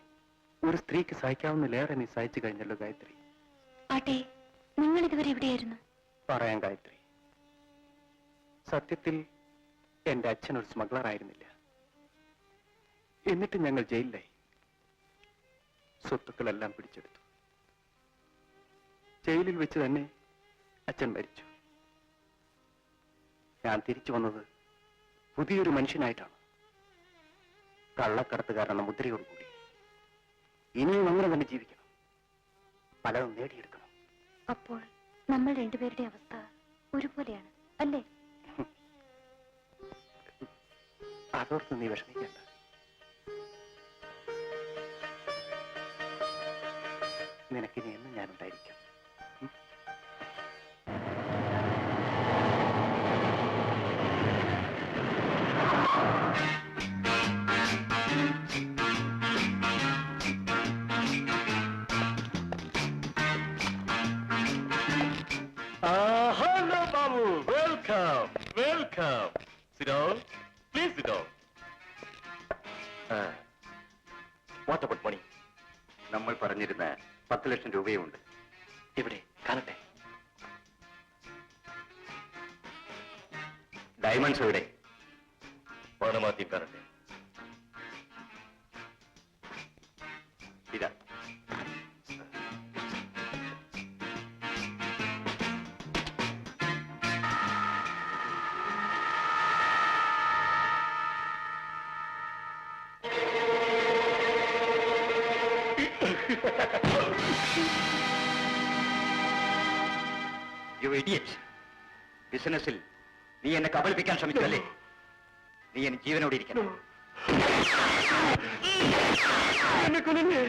ഒരു സ്ത്രീക്ക് സഹിക്കാവുന്നതിലേറെ നീ സഹിച്ചു കഴിഞ്ഞല്ലോ ഗായത്രി. ആട്ടെ, നിങ്ങൾ ഇതുവരെ എവിടെയായിരുന്നു? പറയാം ഗായത്രി. സത്യത്തിൽ എന്റെ അച്ഛൻ ഒരു സ്മഗ്ലർ ആയിരുന്നില്ല. എന്നിട്ട് ഞങ്ങൾ ജയിലിലായി. സ്വത്തുക്കളെല്ലാം പിടിച്ചെടുത്തു. ജയിലിൽ വെച്ച് തന്നെ അച്ഛൻ മരിച്ചു. ഞാൻ തിരിച്ചു വന്നത് പുതിയൊരു മനുഷ്യനായിട്ടാണ്. കള്ളക്കടത്തുകാരെന്ന മുദ്രയോടുകൂടി. ഇനിയും അങ്ങനെ തന്നെ ജീവിക്കണം. പലതും നേടിയെടുക്കണം. അപ്പോൾ നമ്മൾ രണ്ടുപേരുടെ അവസ്ഥ ഒരുപോലെയാണ് അല്ലേ? അതോർത്ത് നീ വിഷമിക്കണ്ട. നിനക്കിനി എന്നും ഞാനുണ്ടായിരിക്കും. Hello, Babu. Welcome. Welcome. Sit down. Please sit down. What about money? നമ്മൾ പറഞ്ഞിരുന്ന 10 ലക്ഷം രൂപയുണ്ട്. ഇവിടെ കാണട്ടെ. ഡയമണ്ട്സ് എവിടെ? പണമാദ്യം കാണട്ടെ. ഇതാ. You idiot. ബിസിനസ്സിൽ നീ എന്നെ കബളിപ്പിക്കാൻ ശ്രമിച്ചല്ലേ? നീ എന്നെ ജീവനോടെ ഇരിക്കണം. എന്നെ കൊല്ലല്ലേ,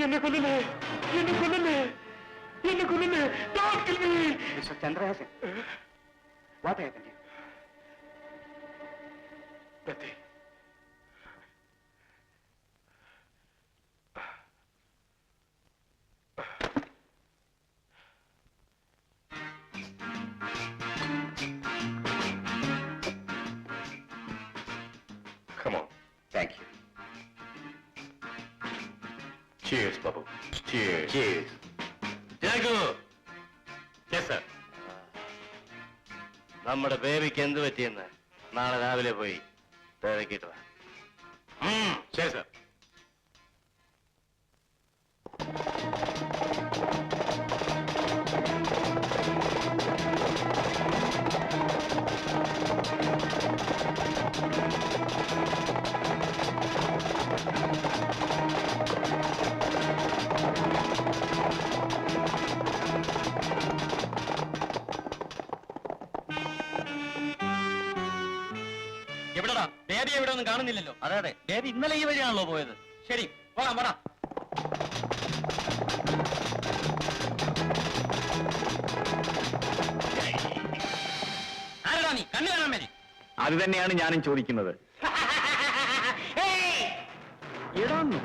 എന്നെ കൊല്ലല്ലേ, എന്നെ കൊല്ലല്ലേ, എന്നെ കൊല്ലല്ലേ, mister Chandrahasan, what happened? Come on. Thank you. Cheers, Babu. Cheers. Cheers. Jago. Yes, sir. നമ്മുടെ ബേബിക്ക് എന്ത് പറ്റിയെന്ന് നാളെ രാവിലെ പോയി തിരക്കിട്ട് വാ. ശരി സർ. ബേബി എവിടെ ഒന്നും കാണുന്നില്ലല്ലോ. അതെ അതെ, ബേബി ഇന്നലെ ഈ വഴിയാണല്ലോ പോയത്. ശരി, പോകാം പോടാ. ആരടാ നീ? കണ്ണു കാണാൻ മേലെ. അത് തന്നെയാണ് ഞാനും ചോദിക്കുന്നത്. ഇടാന്നു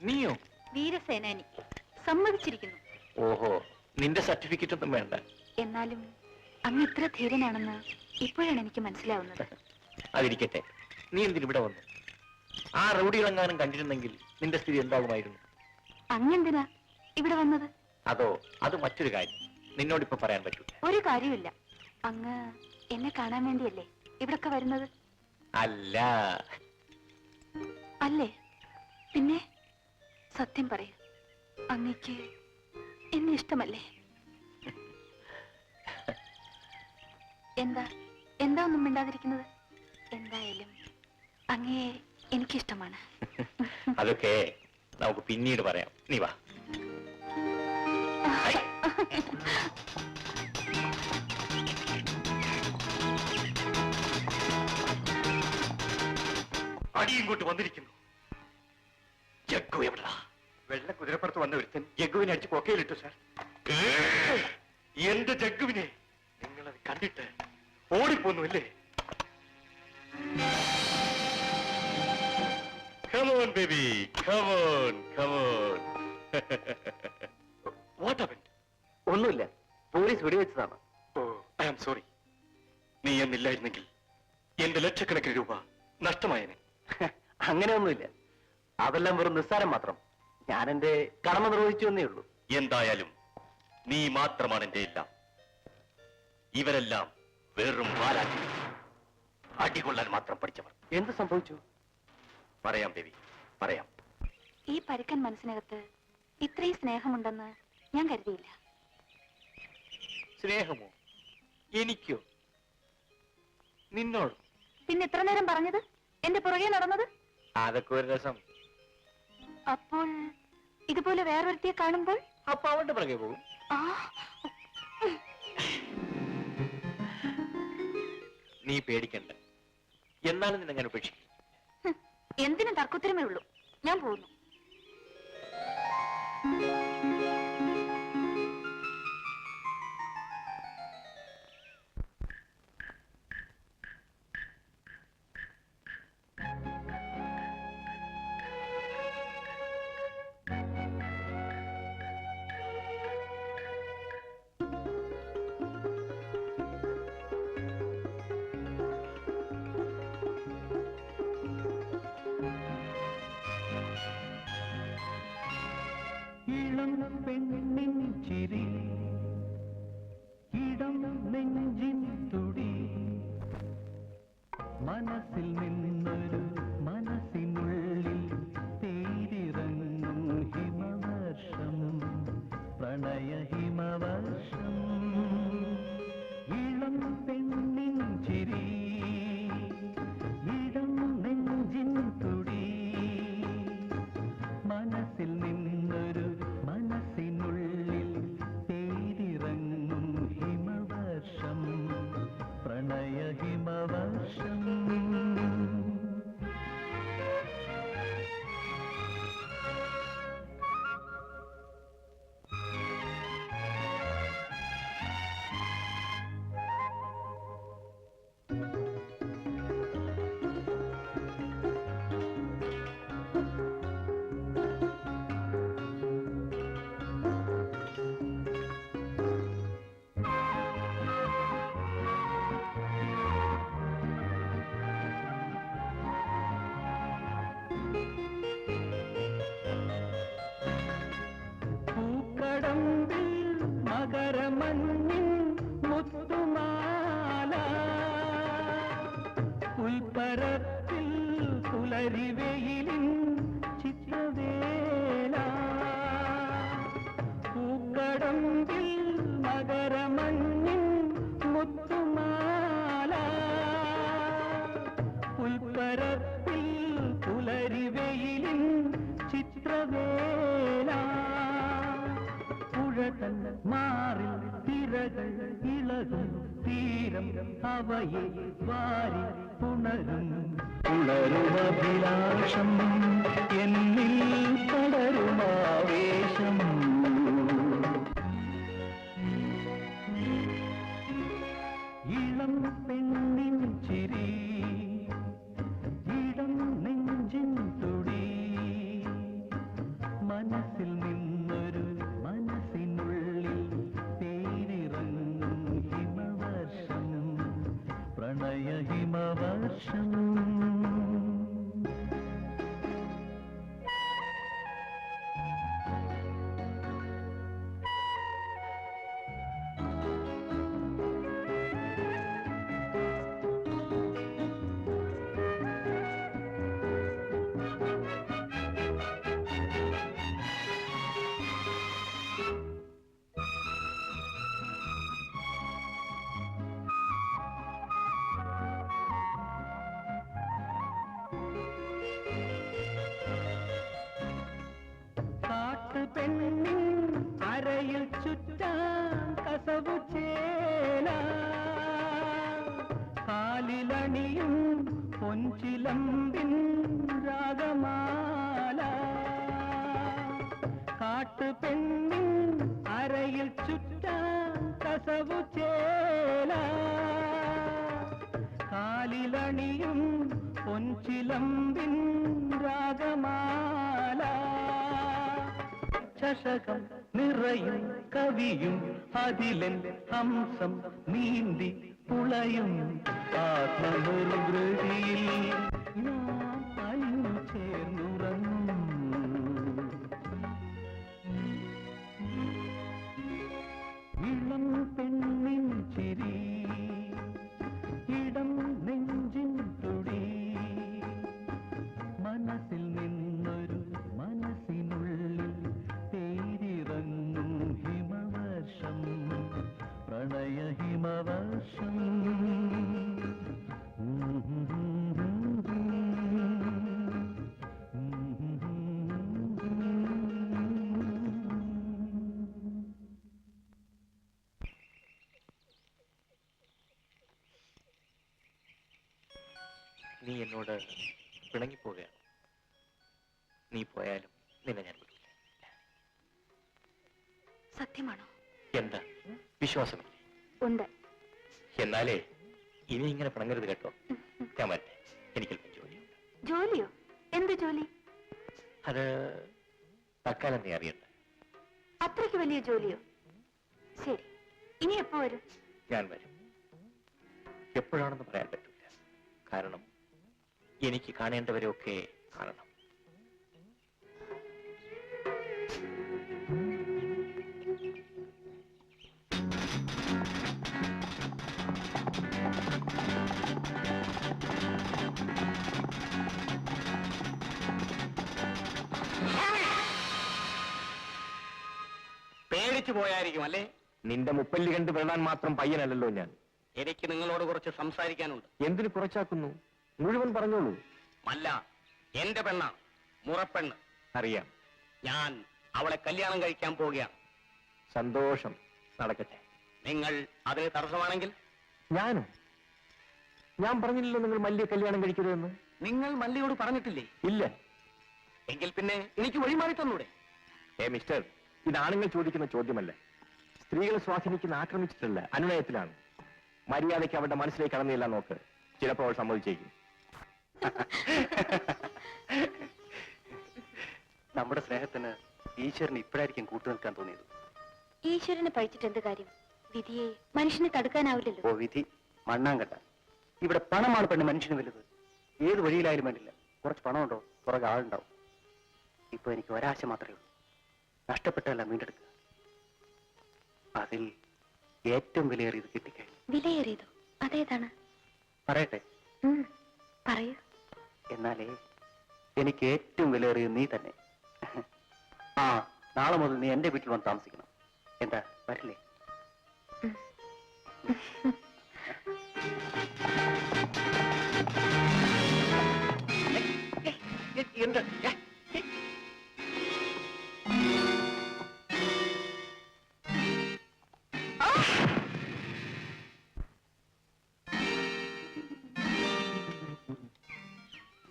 നീയോ? വീരസേനാനി സമ്മതിച്ചിരിക്കുന്നു. ഓഹോ, നിന്റെ സർട്ടിഫിക്കറ്റ് ഒന്നും വേണ്ട. എന്നാലും അങ്ങ് ഇത്ര ധീരനാണെന്ന് ഇപ്പോഴാണ് എനിക്ക് മനസ്സിലാവുന്നത്. അതിരിക്കട്ടെ, നീ എന്തിനിവിടെ വന്നു? ആ റൗഡികളെങ്ങാനും കണ്ടിരുന്നെങ്കിൽ നിന്റെ സ്ഥിതി എന്താകുമായിരുന്നു? അങ്ങെന്തിനാ ഇവിടെ വന്നത്? അതോ, അത് മറ്റൊരു കാര്യം. നിന്നോടിപ്പോ പറയാൻ പറ്റൂ. ഒരു കാര്യമില്ല. അങ്ങ് എന്നെ കാണാൻ വേണ്ടിയല്ലേ ഇവിടൊക്കെ വരുന്നത്? അല്ല. അല്ലേ? പിന്നെ സത്യം പറയൂ, അങ്ങക്ക് എന്നെ ഇഷ്ടമല്ലേ? എന്താ എന്താ ഒന്നും മിണ്ടാതിരിക്കുന്നത്? എന്തായാലും അങ്ങയെ എനിക്കിഷ്ടമാണ്. അതൊക്കെ നമുക്ക് പിന്നീട് പറയാം. നീ വാ. അടി ഇങ്ങോട്ട് വന്നിരിക്കുന്നു. ജഗ്ഗു എവിടാ? വെള്ള കുതിരപ്പുറത്ത് വന്ന ഒരുത്തൻ ജഗ്ഗുവിനെ അടിച്ച് കൊക്കയിലിട്ടു സാർ. എന്റെ ജഗ്ഗുവിനെ നിങ്ങളത് കണ്ടിട്ട് ഓടിപ്പോന്നു അല്ലേ? Come on, baby. Come on, come on. What happened? ഒന്നുമില്ല, police വെടിവെച്ചതാണ്. Oh, I am sorry. നീ എന്നില്ലായിരുന്നെങ്കിൽ എന്റെ ലക്ഷക്കണക്കിന് രൂപ നഷ്ടമായേനെ. അങ്ങനെയൊന്നുമില്ല, അതെല്ലാം വെറും നിസ്സാരം മാത്രം. ഞാൻ എന്റെ കടമ നിർവഹിച്ചു എന്നേ ഉള്ളൂ. എന്തായാലും നീ മാത്രമാണ് എന്റെ എല്ലാം. ഇവരെല്ലാം വെറും വാലാട്ടി, അടികൊള്ളാൻ മാത്രം പഠിച്ചവർ. എന്ത് സംഭവിച്ചു? പറയാം ദേവി, പറയാം. ഈ പരുക്കൻ മനസ്സിനകത്ത് ഇത്രയും സ്നേഹമുണ്ടെന്ന് ഞാൻ കരുതിയില്ല. സ്നേഹമോ? എനിക്കോ? നിന്നോട്? പിന്നെ ഇത്ര നേരം പറഞ്ഞത്? എന്റെ പുറകെ നടന്നത്? അതൊക്കെ ഒരു രസം. അപ്പോൾ ഇതുപോലെ വേറൊരുത്തിയെ കാണുമ്പോൾ അപ്പൊ അവന്റെ പിറകെ പോകും. ആ, നീ പേടിക്കണ്ട, എന്നാലും നിന്നെ ഞാൻ ഉപേക്ഷിക്കും. എന്തിനും തർക്കത്തിലുമേ ഉള്ളൂ. ഞാൻ പോകുന്നു. ഇളം പെണ്ണിൻ ചിരി, ഇടം നെഞ്ചിൻ തുടി, മനസ്സിൽ നിന്നൊരു മനസ്സിനുള്ളിൽ തേരിറങ്ങും ഹിമവർഷം, പ്രണയ ഹിമവർഷം. ഇളം പെണ്ണിൻ ചിരി, ഇടം നെഞ്ചിൻ തുടി, മനസ്സിൽ നിന്നൊരു മനസ്സിനുള്ളിൽ തേരിറങ്ങും ഹിമവർഷം, പ്രണയ ഹിമവർഷം. പൂക്കടമ്പിൽ മകരമഞ്ഞിൻ മുത്തുമാല, പുൽപ്പരത്തിൽ പുലരിവെയിലിൻ ചിത്രവേല. പൂക്കടമ്പിൽ മകരമഞ്ഞിൻ മുത്തുമാല, പുൽപ്പരത്തിൽ പുലരിവെയിലിൻ ചിത്രവേല. പുഴകൾ മാറിൽ തിരകൾ ഇളകും തീരം അവയെ വാരി പുണരും. പുണരുമഭിലാഷം എന്നിൽ പടരുമാവേശം. ഇളം പെണ്ണിൻ ചിരി, ഇടം നെഞ്ചിൻ തുടി, മനസ്സിൽ നിന്നൊരു മനസ്സിനുള്ളിൽ തേരിറങ്ങും ഹിമവർഷം, പ്രണയ ഹിമവർഷം. കാട്ടുപെണ്ണിൻ അരയിൽ ചുറ്റാൻ കസവു ചേല, കാലിലണിയും പൊൻചിലമ്പിൻ രാഗമാല. കാട്ടുപെണ്ണിൻ അരയിൽ ചുറ്റാൻ കസവു ചേല, കാലിലണിയും പൊൻചിലമ്പിൻ രാഗമാല. ചഷകം നിറയും കവിയും അതിലൻ ഹംസം നീന്തി പുളയും ആത്മനിർവൃതിയിൽ ഞാൻ അലിഞ്ഞു ചേർന്നുറങ്ങും. ഇളം പെണ്ണിൻ ചിരി, ഇടം നെഞ്ചിൻ തുടി, മനസ്സിൽ നിന്നൊരു മനസ്സിനുള്ളിൽ തേരിറങ്ങും ഹിമവർഷം, പ്രണയ ഹിമവർഷം. നീ എന്നോട് പിണങ്ങിപ്പോവുകയാണ്. നീ പോയാലും നിന്നെ ഞാൻ വിടില്ല. സത്യമാണോ? എന്താ വിശ്വാസമില്ലേ? ഉണ്ട്. എന്നാലേ ഇനി ഇങ്ങനെ പിണങ്ങരുത് കേട്ടോ. ഞാൻ വരട്ടെ, എനിക്കല്പം ജോലിയുണ്ട്. ജോലിയോ? എന്ത് ജോലി? അത് തൽക്കാലം നീ അറിയണ്ട. അത്രയ്ക്ക് വലിയ ജോലിയോ? ശരി, ഇനി എപ്പോ വരും? ഞാൻ വരും. എപ്പോഴാണെന്ന് പറയാൻ പറ്റില്ല. കാരണം എനിക്ക് കാണേണ്ടവരെയൊക്കെ കാണണം. പേടിച്ചു പോയായിരിക്കും അല്ലേ? നിന്റെ മുപ്പല്ലി കണ്ട് വിടാൻ മാത്രം പയ്യനല്ലല്ലോ ഞാൻ. എനിക്ക് നിങ്ങളോട് കുറച്ച് സംസാരിക്കാനുണ്ട്. എന്തിനു കുറച്ചാക്കുന്നു? മുഴുവൻ പറഞ്ഞോളൂ. അല്ല, എന്റെ പെണ്ണാണ്, മുറപ്പെണ്ണ്. അറിയാം. ഞാൻ അവളെ കല്യാണം കഴിക്കാൻ പോവുകയാണ്. സന്തോഷം, നടക്കട്ടെ. നിങ്ങൾ അതിന് തടസ്സമാണെങ്കിൽ? ഞാനോ? ഞാൻ പറഞ്ഞില്ലല്ലോ നിങ്ങൾ മല്ലിയെ കല്യാണം കഴിക്കരുതെന്ന്. നിങ്ങൾ മല്ലിയോട് പറഞ്ഞിട്ടില്ലേ? ഇല്ല. എങ്കിൽ പിന്നെ എനിക്ക് വഴിമാറി തന്നൂടെ? മിസ്റ്റർ, ഇത് ആണുങ്ങൾ ചോദിക്കുന്ന ചോദ്യമല്ല. സ്ത്രീകളെ സ്വാധീനിക്കുന്ന ആക്രമിച്ചിട്ടല്ല, അനുനയത്തിലാണ്. മര്യാദയ്ക്ക് അവരുടെ മനസ്സിലേക്ക് കടന്നില്ല നോക്ക്. ചിലപ്പോൾ അവൾ സമ്മതിച്ചേക്കും. നമ്മുടെ സ്നേഹത്തിന് ഈശ്വരന് ഇപ്പോഴായിരിക്കും കൂട്ടുനിൽക്കാൻ തോന്നിയത്. ഈശ്വരനെ പഴിച്ചിട്ട് എന്ത് കാര്യം? വിധിയെ മനുഷ്യനെ തടുക്കാനാവില്ലല്ലോ. ഓ വിധി മണ്ണാങ്കട്ട. ഇവിടെ പണമാണ് പെണ്ണ് മനുഷ്യന് വലുത്. ഏത് വഴിയിലായാലും വേണ്ടില്ല, കുറച്ച് പണമുണ്ടോ പുറകെ ആളുണ്ടാവും. ഇപ്പൊ എനിക്ക് ഒരാശ മാത്രമേ ഉള്ളൂ, നഷ്ടപ്പെട്ടതല്ല വീണ്ടെടുക്കുക. അതിൽ ഏറ്റവും വിലയേറിയത് കിട്ടിക്കഴിഞ്ഞു. വിലയേറിയതോ? അതേതാണ്? പറയട്ടെ? പറയൂ. എന്നാലേ എനിക്ക് ഏറ്റവും വിലയേറിയത് നീ തന്നെ. ആ, നാളെ മുതൽ നീ എന്റെ വീട്ടിൽ വന്ന് താമസിക്കണം. എന്താ, വരില്ലേ? എന്ത്?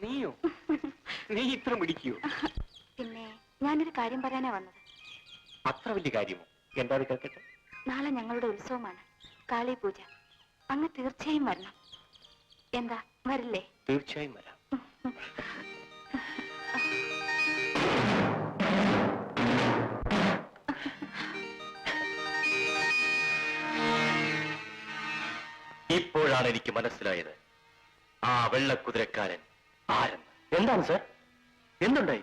നീയോ? നീ ഇത്ര മിടിക്കോ? പിന്നെ ഞാനൊരു കാര്യം പറയാനാ വന്നത്. അത്ര വലിയ കാര്യമോ? എന്താ കേൾക്കട്ടെ. നാളെ ഞങ്ങളുടെ ഉത്സവമാണ്, കാളി പൂജ. അങ്ങ് തീർച്ചയായും വരണം. എന്താ, വരില്ലേ? തീർച്ചയായും വരാം. ഇപ്പോഴാണ് എനിക്ക് മനസ്സിലായത് ആ വെള്ളക്കുതിരക്കാരൻ ആരെന്ന്. എന്താണ് സാർ, എന്തുണ്ടായി?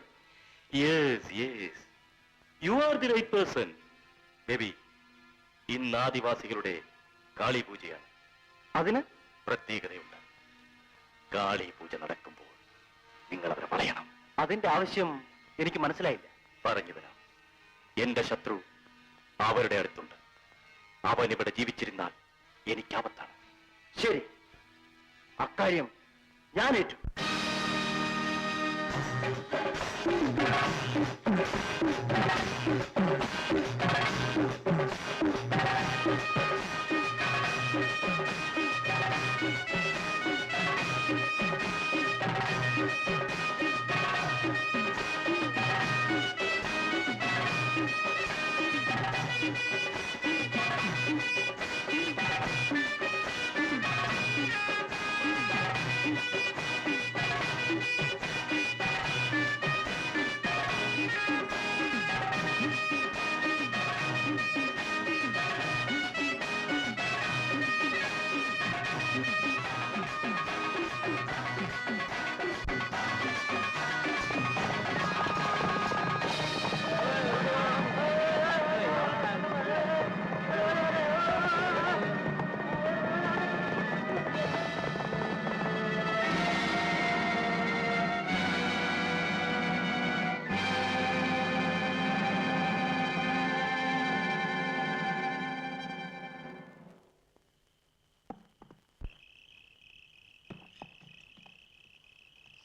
Yes yes, you are the right person. Baby, ഇന്ന് ആദിവാസികളുടെ കാളി പൂജയാണ്. അതിന് പ്രത്യേകതയുണ്ട്. കാളി പൂജ നടക്കുമ്പോൾ നിങ്ങൾ അവരെ പറയണം. അതിന്റെ ആവശ്യം എനിക്ക് മനസ്സിലായില്ല. പറഞ്ഞു തരാം. എന്റെ ശത്രു അവരുടെ അടുത്തുണ്ട്. അവൻ ഇവിടെ ജീവിച്ചിരുന്നാൽ എനിക്ക് ആപത്താണ്. ശരി, അക്കാര്യം ഞാൻ ഏറ്റു.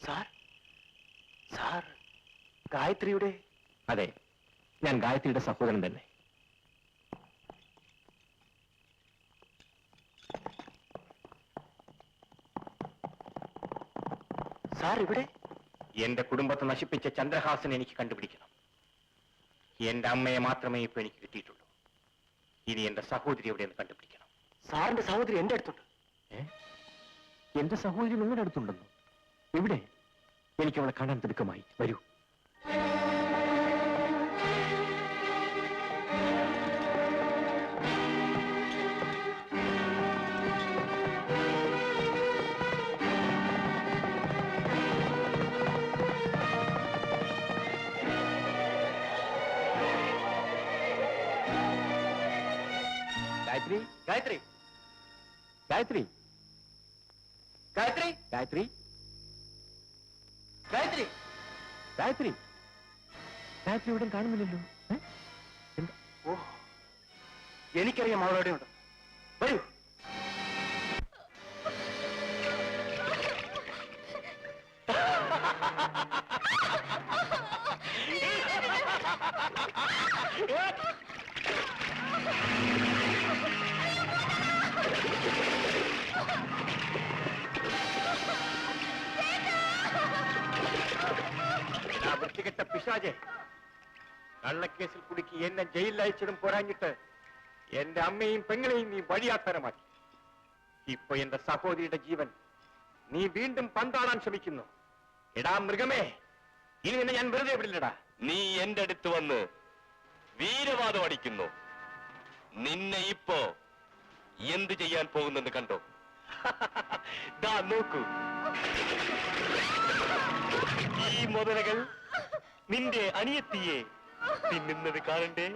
സാർ, സാർ ഗായത്രിയുടെ? അതെ, ഞാൻ ഗായത്രിയുടെ സഹോദരൻ തന്നെ. സാർ ഇവിടെ? എന്റെ കുടുംബത്തെ നശിപ്പിച്ച ചന്ദ്രഹാസൻ എനിക്ക് കണ്ടുപിടിക്കണം. എന്റെ അമ്മയെ മാത്രമേ ഇപ്പൊ എനിക്ക് കിട്ടിയിട്ടുള്ളൂ. ഇനി എന്റെ സഹോദരി എവിടെയെന്ന് കണ്ടുപിടിക്കണം. സാറിന്റെ സഹോദരി എന്റെ അടുത്തുണ്ട്. എന്റെ സഹോദരി നിങ്ങളുടെ അടുത്തുണ്ടെന്നോ? ഇവിടെ? എനിക്ക് അവളെ കാണാൻ തിടുക്കമായി. വരൂ. ഗായത്രി, ഗായത്രി, ഗായത്രി, ഗായത്രി, ഗായത്രി, ഗായത്രി. ഗായത്രി, ഗായത്രി ഇവിടെ കാണുന്നില്ലല്ലോ. ഓ, എനിക്കറിയാം അവളെവിടെയുണ്ട്. വരൂ. വൃത്തികെട്ട പിശാചെ, കള്ളക്കേസിൽ കുടുക്കി എന്നെ ജയിലിൽ അയച്ചതും പോരാഞ്ഞിട്ട് എന്റെ അമ്മയും പെങ്ങളെയും നീ വഴിയാത്തരമാക്കി. ഇപ്പൊ എന്റെ സഹോദരിയുടെ ജീവൻ നീ വീണ്ടും പന്താടാൻ ശ്രമിക്കുന്നു. എടാ മൃഗമേ, ഇനി നിന്നെ ഞാൻ വെറുതെ വിടില്ലടാ. നീ എന്റെ അടുത്ത് വന്ന് വീരവാദം അടിക്കുന്നു. നിന്നെ ഇപ്പോ എന്ത് ചെയ്യാൻ പോകുന്നെന്ന് കണ്ടോ? ദാ നോക്കൂ, ഈ മുതലകൾ നിന്റെ അനിയത്തിയെ തിന്നുന്നത് കാണണ്ടേ?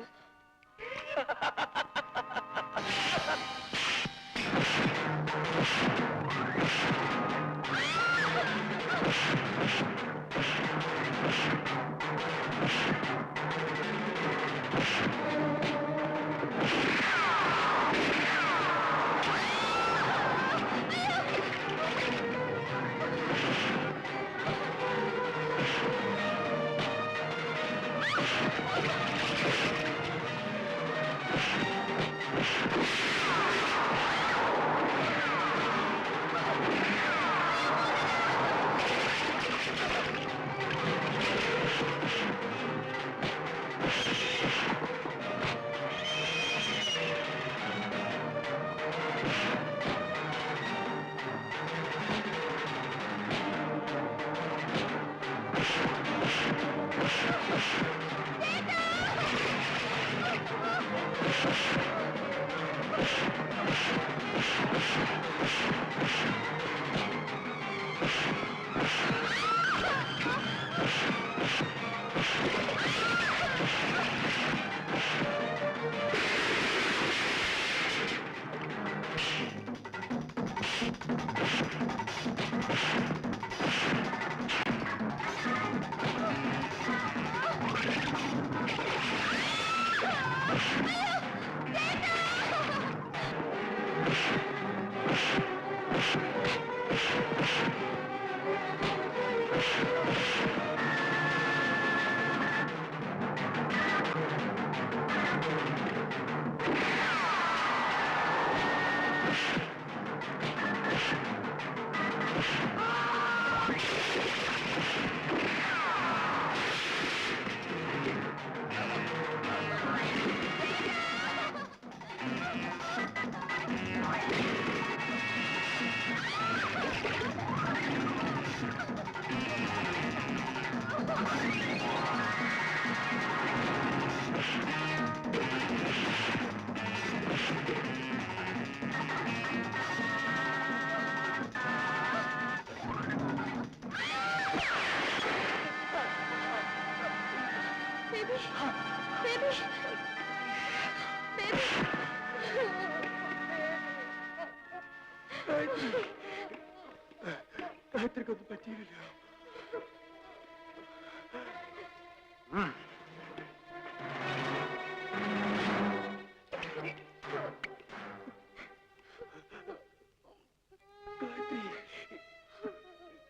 ഗായത്രിക്കൊന്നും പറ്റിയില്ല.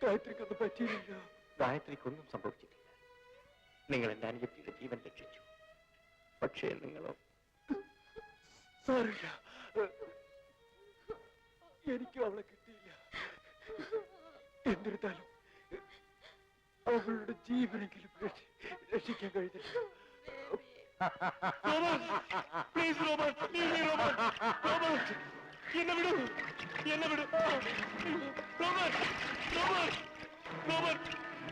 ഗായത്രിക്കൊന്നും പറ്റിയില്ല. ഗായത്രിക്കൊന്നും സംഭവിച്ചിട്ടില്ല. നിങ്ങൾ എന്റെ അനിയത്തിയുടെ ജീവൻ രക്ഷിച്ചു. പക്ഷേ നിങ്ങളോ? സാറില്ല, എനിക്കും അവളെ കിട്ടിയില്ല. എന്നിരുന്നാലും അവളുടെ ജീവനെങ്കിലും രക്ഷിക്കാൻ കഴിഞ്ഞില്ല. പ്ലീസ് റോബർട്ട്, റോബർട്ട്, എന്നെ വിടൂ, എന്നെ വിടൂ. Robert, Robert, Robert,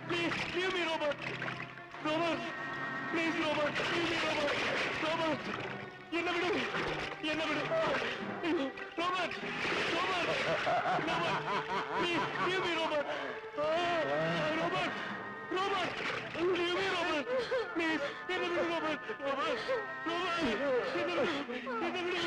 please leave me Robert. Robert, please Robert, leave me Robert. Robert, എന്നെ വിടൂ, എന്നെ വിടൂ. Robert, Robert, Robert, please leave me Robert. Robert, Robert, leave me Robert. Please എന്നെ വിടൂ റോബർട്ട്. റോബർട്ട്, റോബർട്ട്, എന്നെ വിടൂ, എന്നെ വിടൂ.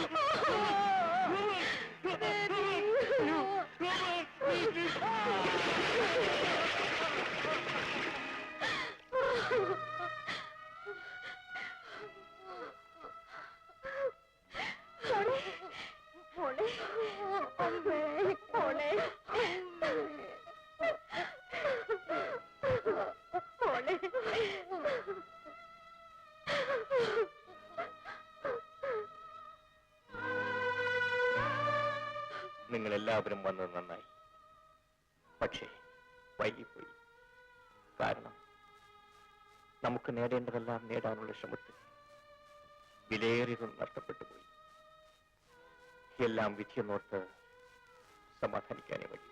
നിങ്ങൾ എല്ലാവരും വന്നത് നന്നായി. പക്ഷേ വൈകിപ്പോയി. കാരണം നമുക്ക് നേടേണ്ടതെല്ലാം നേടാനുള്ള ശ്രമത്തിൽ വിലയേറിയതും നഷ്ടപ്പെട്ടു പോയി. എല്ലാം വിധിയെന്നോർത്ത് സമാധാനിക്കാനേ വഴി.